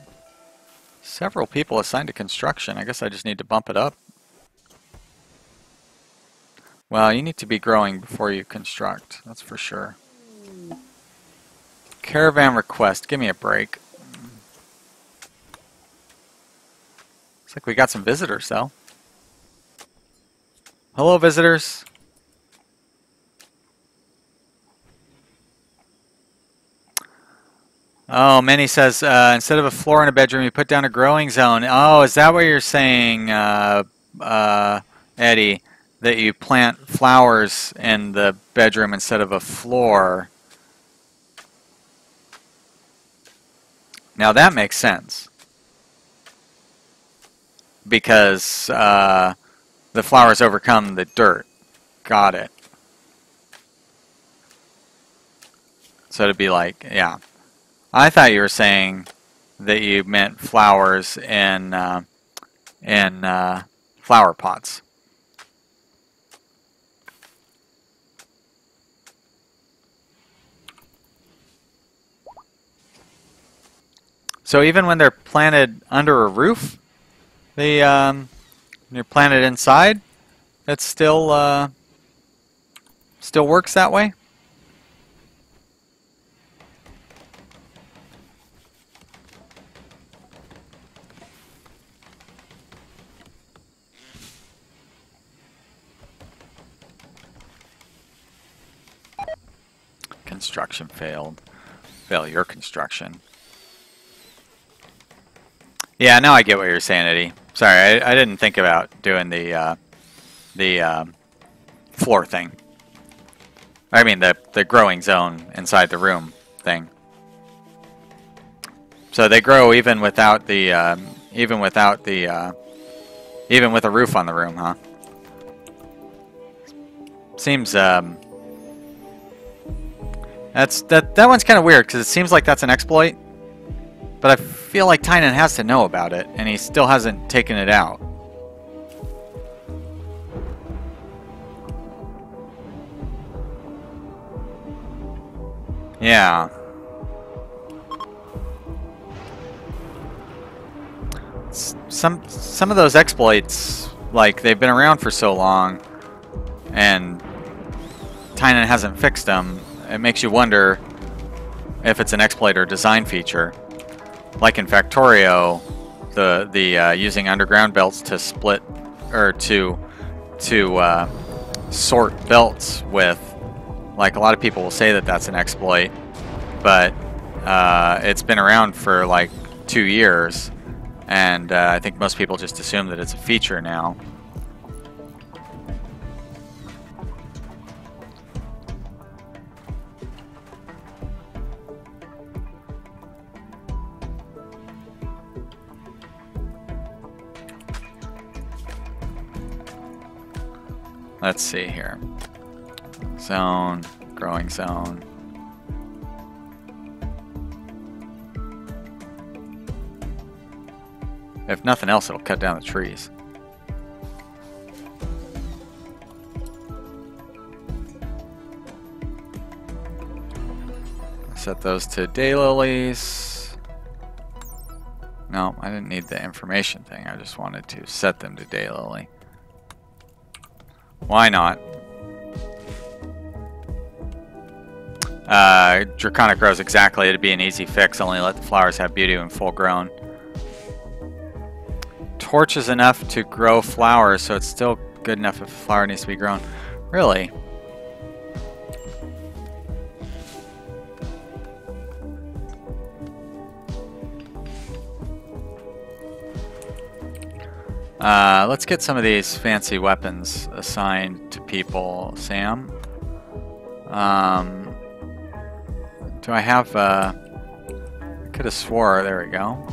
several people assigned to construction. I guess I just need to bump it up. Well, you need to be growing before you construct. That's for sure. Caravan request. Give me a break. Looks like we got some visitors though. Hello, visitors. Oh, Minnie says, instead of a floor in a bedroom, you put down a growing zone. Oh, is that what you're saying, Eddie? That you plant flowers in the bedroom instead of a floor. Now that makes sense. Because, the flowers overcome the dirt. Got it. So to be like, yeah. I thought you were saying that you meant flowers in flower pots. So even when they're planted under a roof, you're planted inside, it still works that way? Construction failed. Failure construction. Yeah, now I get what you're saying, Eddie. Sorry, I didn't think about doing the floor thing. I mean the growing zone inside the room thing. So they grow even without the even with a roof on the room, huh? Seems that one's kind of weird because it seems like that's an exploit, but I feel like Tynan has to know about it, and he still hasn't taken it out. Yeah. Some of those exploits, like, they've been around for so long, and Tynan hasn't fixed them. It makes you wonder if it's an exploit or design feature. Like in Factorio, the using underground belts to split or to sort belts with. Like, a lot of people will say that that's an exploit, but it's been around for like 2 years, and I think most people just assume that it's a feature now. Let's see here. Zone, growing zone. If nothing else, it'll cut down the trees. Set those to daylilies. No, I didn't need the information thing. I just wanted to set them to daylily. Why not? Draconic Rose, exactly. It'd be an easy fix. Only let the flowers have beauty when full grown. Torch is enough to grow flowers, so it's still good enough if a flower needs to be grown. Really? Let's get some of these fancy weapons assigned to people. Sam? Do I have, I could have swore, there we go.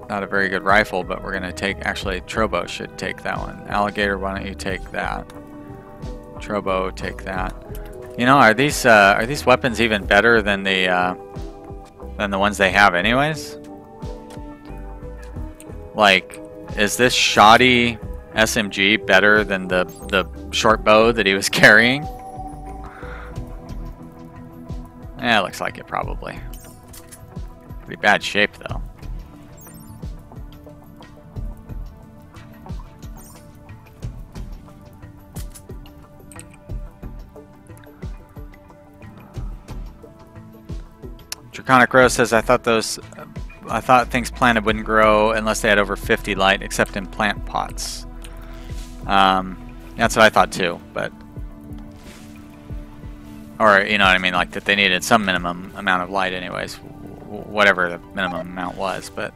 Not a very good rifle, but we're gonna take, actually, Trobo should take that one. Alligator, why don't you take that? Trobo, take that. You know, are these weapons even better than the ones they have anyways? Like, is this shoddy SMG better than the short bow that he was carrying? Yeah, looks like it probably. Pretty bad shape though. Draconic Rose says, I thought things planted wouldn't grow unless they had over 50 light, except in plant pots. That's what I thought too, but... Or, you know what I mean, like that they needed some minimum amount of light anyways, whatever the minimum amount was, but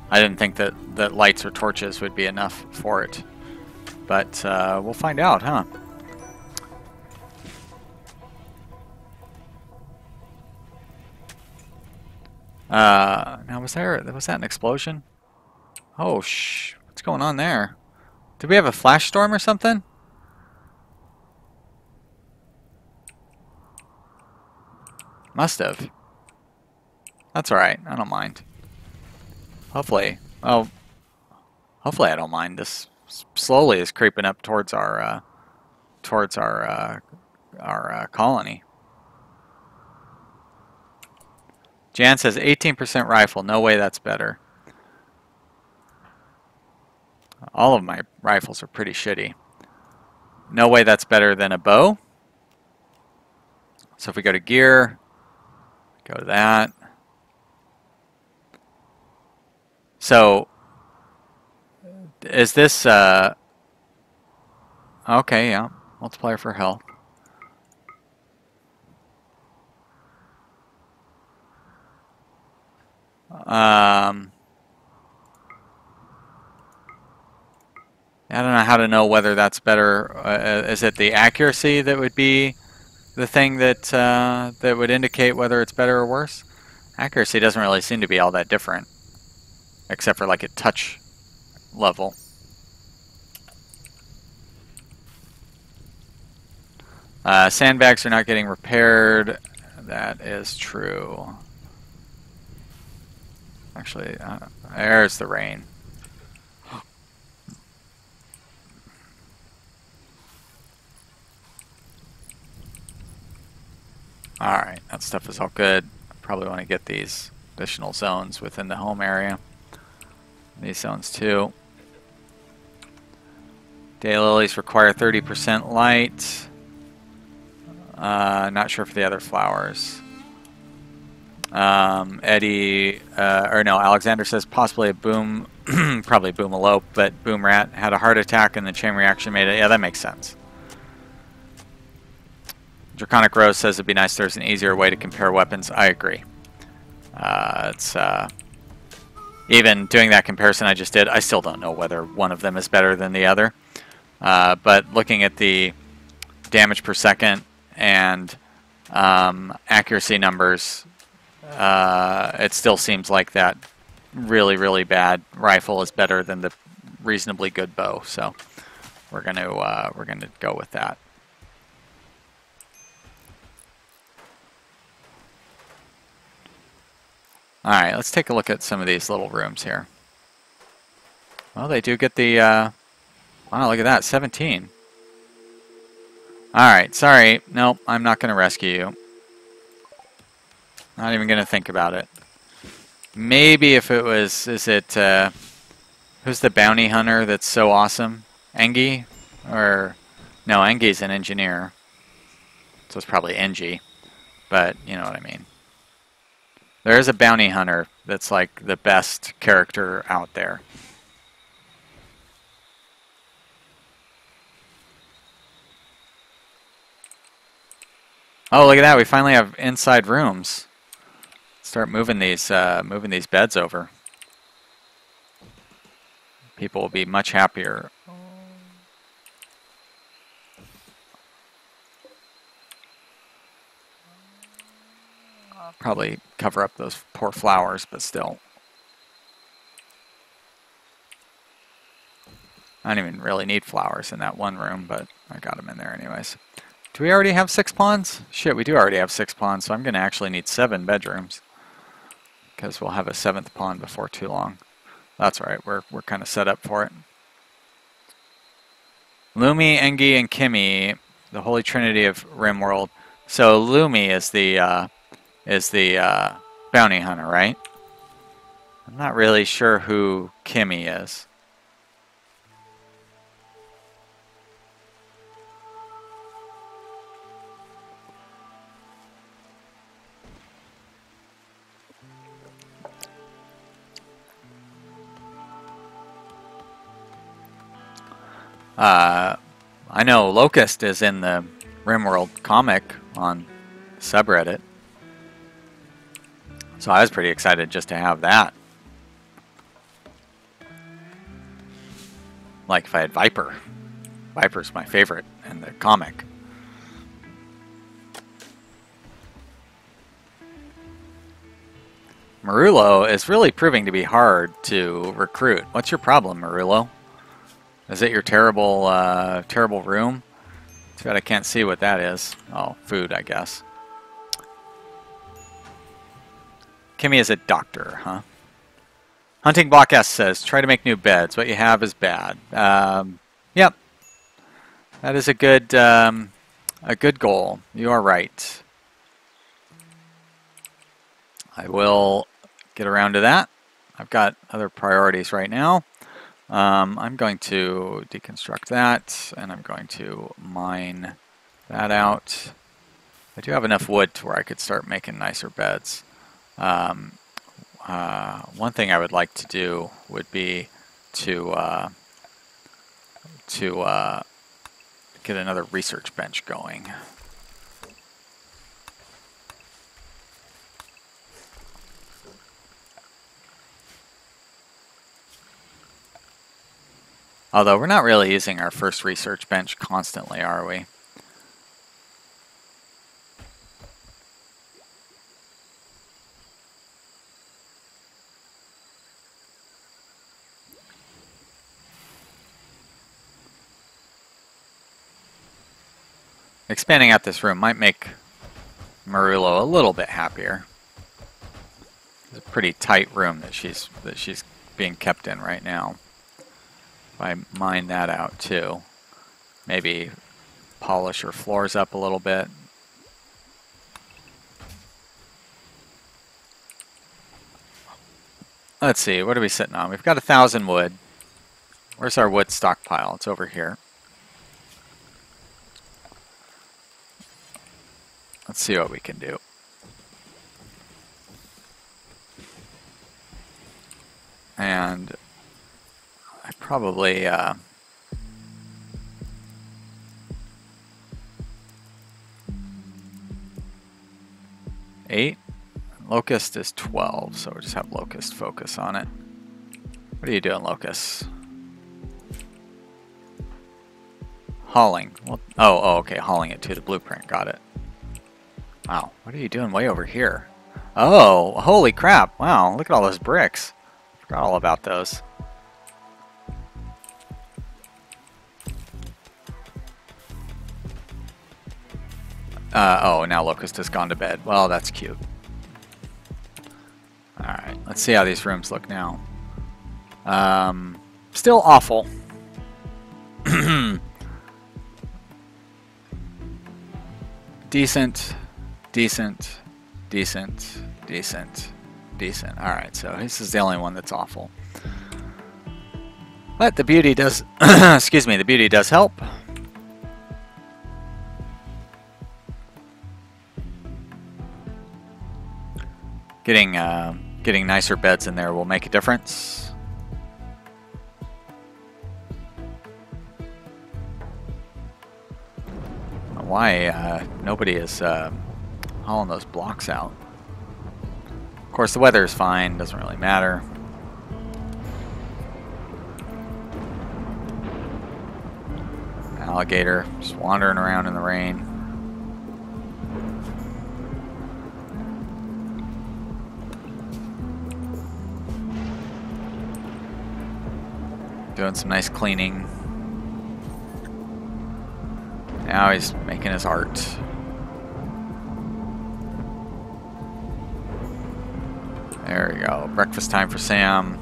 I didn't think that lights or torches would be enough for it. But we'll find out, huh? Now was that an explosion? Oh, what's going on there? Did we have a flash storm or something? Must have. That's alright, I don't mind. Hopefully, hopefully I don't mind. This slowly is creeping up towards our colony. Jan says 18% rifle. No way that's better. All of my rifles are pretty shitty. No way that's better than a bow. So if we go to gear, go to that. So is this okay, yeah. Multiplier for health. I don't know how to know whether that's better. Is it the accuracy that would be the thing that that would indicate whether it's better or worse? Accuracy doesn't really seem to be all that different, except for like a touch level. Sandbags are not getting repaired. That is true. Actually, there's the rain. Alright, that stuff is all good. Probably want to get these additional zones within the home area. These zones too. Daylilies require 30% light. Not sure for the other flowers. Eddie, or no, Alexander says possibly a boom, probably boom elope, but boom rat had a heart attack and the chain reaction made it. Yeah, that makes sense. Draconic Rose says it'd be nice if there's an easier way to compare weapons. I agree. Even doing that comparison I just did, I still don't know whether one of them is better than the other. But looking at the damage per second and accuracy numbers, it still seems like that really, really bad rifle is better than the reasonably good bow. So we're gonna go with that. All right, let's take a look at some of these little rooms here. Well, they do get the, wow, look at that, 17. All right, sorry. Nope, I'm not going to rescue you. Not even going to think about it. Maybe if it was, who's the bounty hunter that's so awesome? Engie? Or, no, Engie's an engineer. So it's probably Engie, but you know what I mean. There is a bounty hunter that's like the best character out there. Oh, look at that! We finally have inside rooms. Start moving these beds over. People will be much happier. Probably cover up those poor flowers, but still. I don't even really need flowers in that one room, but I got them in there anyways. Do we already have 6 pawns? Shit, we do already have 6 pawns, so I'm going to actually need 7 bedrooms. Because we'll have a 7th pawn before too long. That's alright, we're kind of set up for it. Lumi, Engie, and Kimmy, the Holy Trinity of Rimworld. So Lumi is the bounty hunter, right? I'm not really sure who Kimmy is. I know Locust is in the Rimworld comic on subreddit. So I was pretty excited just to have that. Like if I had Viper. Viper's my favorite in the comic. Marullo is really proving to be hard to recruit. What's your problem, Marullo? Is it your terrible, terrible room? Too bad I can't see what that is. Oh, food, I guess. Kimmy is a doctor, huh? Hunting Block S says, try to make new beds. What you have is bad. Yep. That is a good goal. You are right. I will get around to that. I've got other priorities right now. I'm going to deconstruct that, and I'm going to mine that out. I do have enough wood to where I could start making nicer beds. One thing I would like to do would be to get another research bench going. Although we're not really using our first research bench constantly, are we? Expanding out this room might make Marullo a little bit happier. It's a pretty tight room that she's being kept in right now. If I mine that out too, maybe polish her floors up a little bit. Let's see, what are we sitting on? We've got 1,000 wood. Where's our wood stockpile? It's over here. Let's see what we can do. And I probably... 8. Locust is 12, so we'll just have Locust focus on it. What are you doing, Locust? Hauling. Well, oh, okay, hauling it to the blueprint. Got it. Wow, what are you doing way over here? Oh, holy crap. Wow, look at all those bricks. Forgot all about those. Oh, now Locust has gone to bed. Well, that's cute. Alright, let's see how these rooms look now. Still awful. Decent, decent, decent, decent, decent. Alright, so this is the only one that's awful. But the beauty does, excuse me, the beauty does help. Getting nicer beds in there will make a difference. Why nobody is hauling those blocks out? Of course, the weather is fine. Doesn't really matter. Alligator just wandering around in the rain. Doing some nice cleaning. Now he's making his art. There we go. Breakfast time for Sam.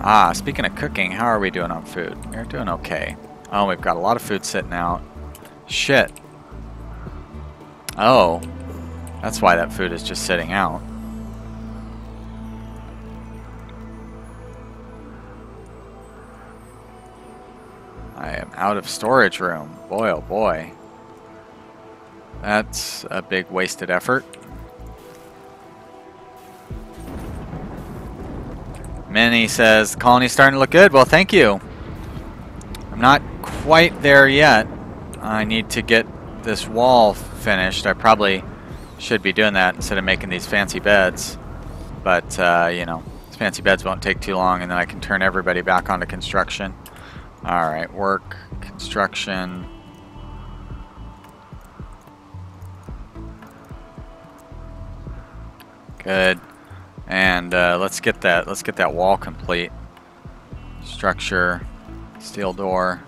Ah, speaking of cooking, how are we doing on food? We're doing okay. Oh, we've got a lot of food sitting out. Shit. Oh, that's why that food is just sitting out. I am out of storage room. Boy, oh boy. That's a big wasted effort. Minnie says, the colony's starting to look good. Well, thank you. I'm not quite there yet. I need to get this wall finished. I probably should be doing that instead of making these fancy beds. But, you know, these fancy beds won't take too long, and then I can turn everybody back onto construction. Alright, work, construction. Good. And let's get that wall complete. Structure, steel door.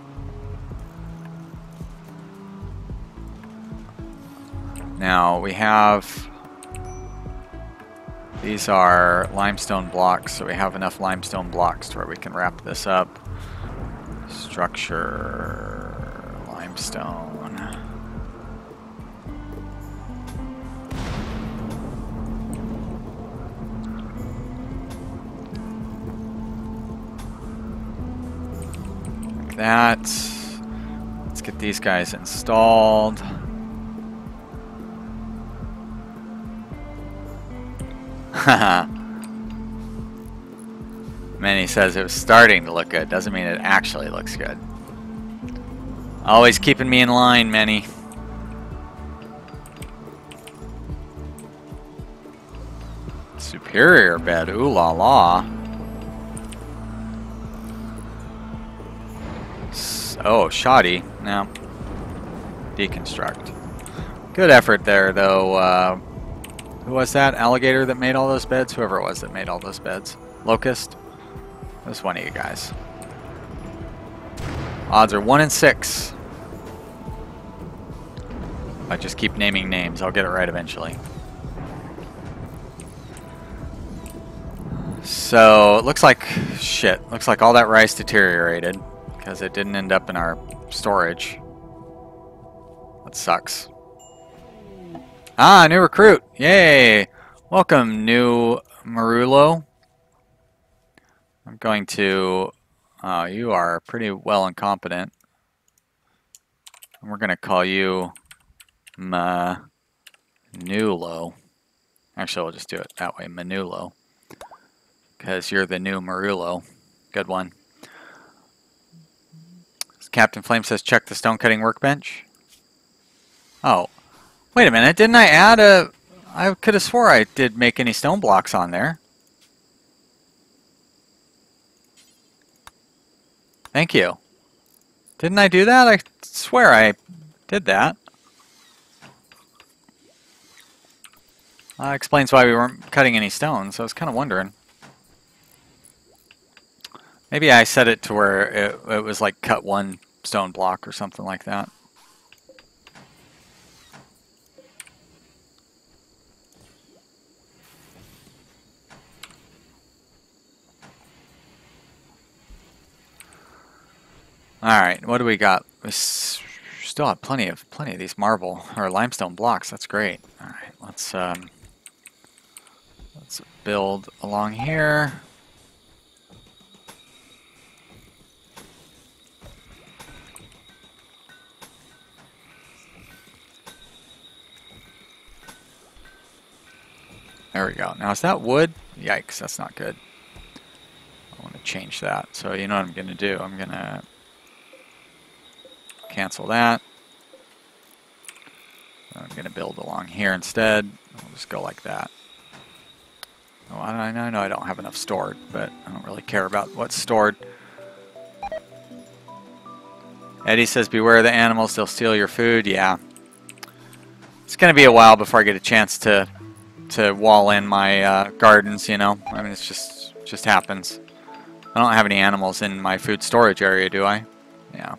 Now we have, these are limestone blocks, so we have enough limestone blocks to where we can wrap this up. Structure, limestone. Like that. Let's get these guys installed. Haha. Manny says it was starting to look good. Doesn't mean it actually looks good. Always keeping me in line, Manny. Superior bed. Ooh la la. Oh, shoddy. No. Deconstruct. Good effort there, though. Who was that? Alligator that made all those beds? Whoever it was that made all those beds. Locust? It was one of you guys. Odds are 1 in 6. I just keep naming names. I'll get it right eventually. So, it looks like shit. Looks like all that rice deteriorated because it didn't end up in our storage. That sucks. Ah, new recruit. Yay. Welcome, new Marulo. I'm going to... you are pretty well incompetent. And we're going to call you Manulo. Actually, we'll just do it that way, Manulo. because you're the new Marullo. Good one. Captain Flame says check the stone cutting workbench. Oh, wait a minute. Didn't I add a... I could have swore I did make any stone blocks on there. Thank you. Didn't I do that? I swear I did that. Explains why we weren't cutting any stones. I was kind of wondering. Maybe I set it to where it was like cut one stone block or something like that. Alright, what do we got? We still have plenty of these marble or limestone blocks. That's great. Alright, let's build along here. There we go. Now is that wood? Yikes, that's not good. I want to change that. So you know what I'm going to do? I'm going to cancel that. I'm going to build along here instead. I'll just go like that. Oh, I know I don't have enough stored, but I don't really care about what's stored. Eddie says, beware the animals, they'll steal your food. Yeah. It's going to be a while before I get a chance to wall in my gardens, you know. I mean, it's just happens. I don't have any animals in my food storage area, do I? Yeah.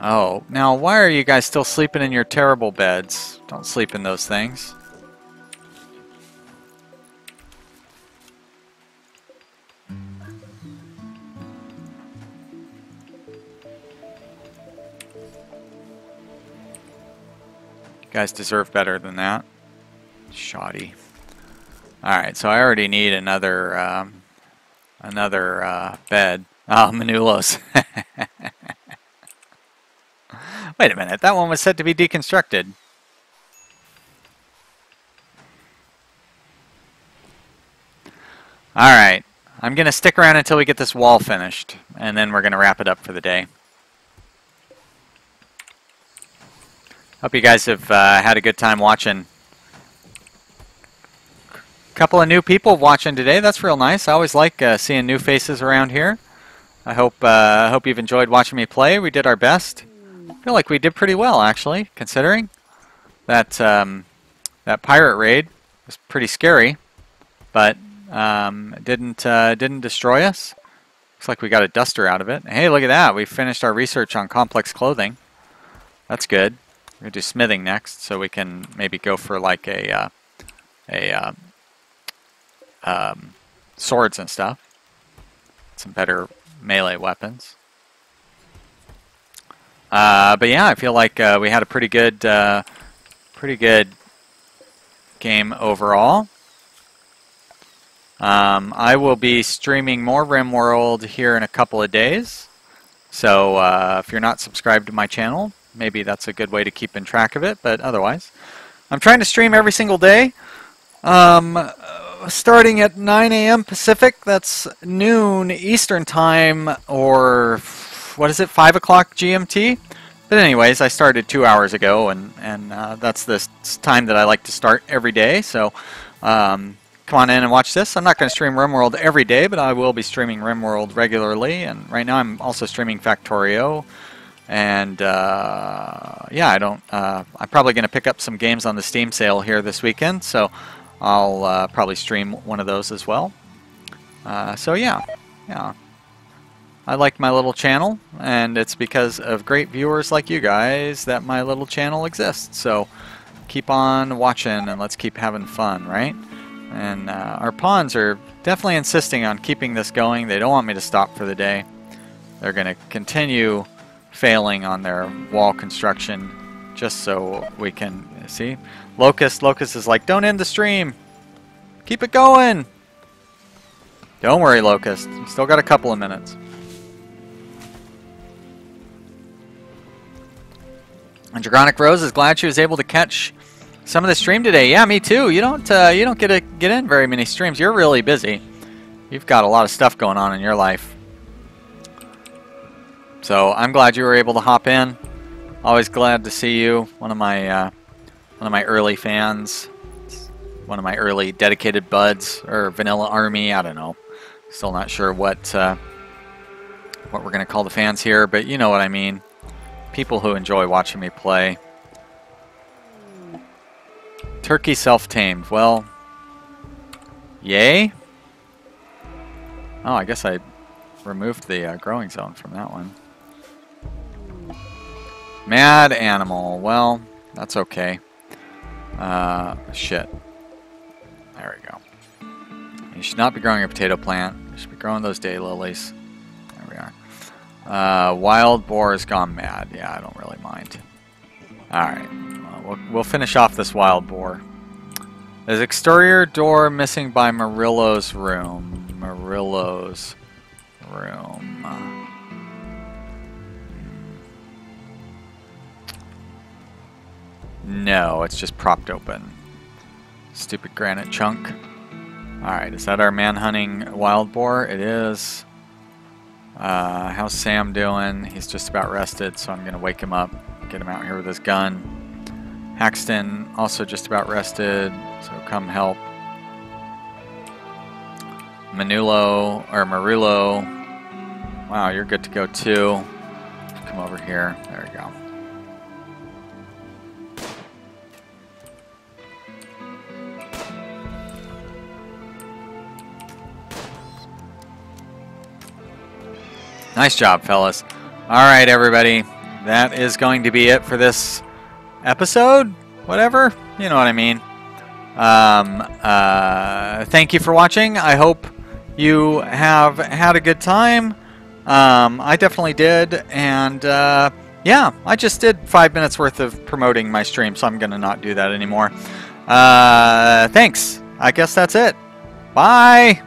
Oh, now why are you guys still sleeping in your terrible beds? Don't sleep in those things. You guys deserve better than that. Shoddy. Alright, so I already need another bed. Oh, Manulos. Wait a minute, that one was said to be deconstructed. Alright, I'm going to stick around until we get this wall finished, and then we're going to wrap it up for the day. Hope you guys have had a good time watching. Couple of new people watching today, that's real nice. I always like seeing new faces around here. I hope you've enjoyed watching me play. We did our best. I feel like we did pretty well, actually, considering that that pirate raid was pretty scary, but didn't destroy us. Looks like we got a duster out of it. Hey, look at that! We finished our research on complex clothing. That's good. We're gonna do smithing next, so we can maybe go for like swords and stuff. Some better melee weapons. But yeah, I feel like we had a pretty good game overall. I will be streaming more Rimworld here in a couple of days. So if you're not subscribed to my channel, maybe that's a good way to keep in track of it. But otherwise, I'm trying to stream every single day. Starting at 9 a.m. Pacific, that's noon Eastern Time, or what is it, 5 o'clock GMT? But anyways, I started 2 hours ago, and that's the time that I like to start every day. So come on in and watch this. I'm not going to stream Rimworld every day, but I will be streaming Rimworld regularly. And right now I'm also streaming Factorio. And yeah, I'm probably going to pick up some games on the Steam sale here this weekend. So I'll probably stream one of those as well. So yeah. I like my little channel, and it's because of great viewers like you guys that my little channel exists. So keep on watching and let's keep having fun, right? And our pawns are definitely insisting on keeping this going. They don't want me to stop for the day. They're going to continue failing on their wall construction just so we can see. Locust is like, don't end the stream. Keep it going. Don't worry, Locust. You still got a couple of minutes. And Dragonic Rose is glad she was able to catch some of the stream today. Yeah, me too. You don't get to get in very many streams. You're really busy. You've got a lot of stuff going on in your life. So I'm glad you were able to hop in. Always glad to see you. One of my early fans. One of my early dedicated buds or Vanilla Army. I don't know. Still not sure what we're gonna call the fans here, but you know what I mean. People who enjoy watching me play. Turkey self-tamed. Well, yay. Oh, I guess I removed the growing zone from that one. Mad animal. Well, that's okay. Shit. There we go. You should not be growing a potato plant. You should be growing those daylilies. There we are. Wild boar has gone mad. Yeah, I don't really mind. Alright. We'll finish off this wild boar. There's exterior door missing by Murillo's room. Murillo's room. No, it's just propped open. Stupid granite chunk. Alright, is that our man-hunting wild boar? It is. How's Sam doing? He's just about rested, so I'm going to wake him up. Get him out here with his gun. Haxton also just about rested, so come help. Murillo. Wow, you're good to go too. Come over here. There we go. Nice job, fellas. All right, everybody. That is going to be it for this episode. Whatever. You know what I mean. Thank you for watching. I hope you have had a good time. I definitely did. And yeah, I just did 5 minutes worth of promoting my stream, so I'm going to not do that anymore. Thanks. I guess that's it. Bye.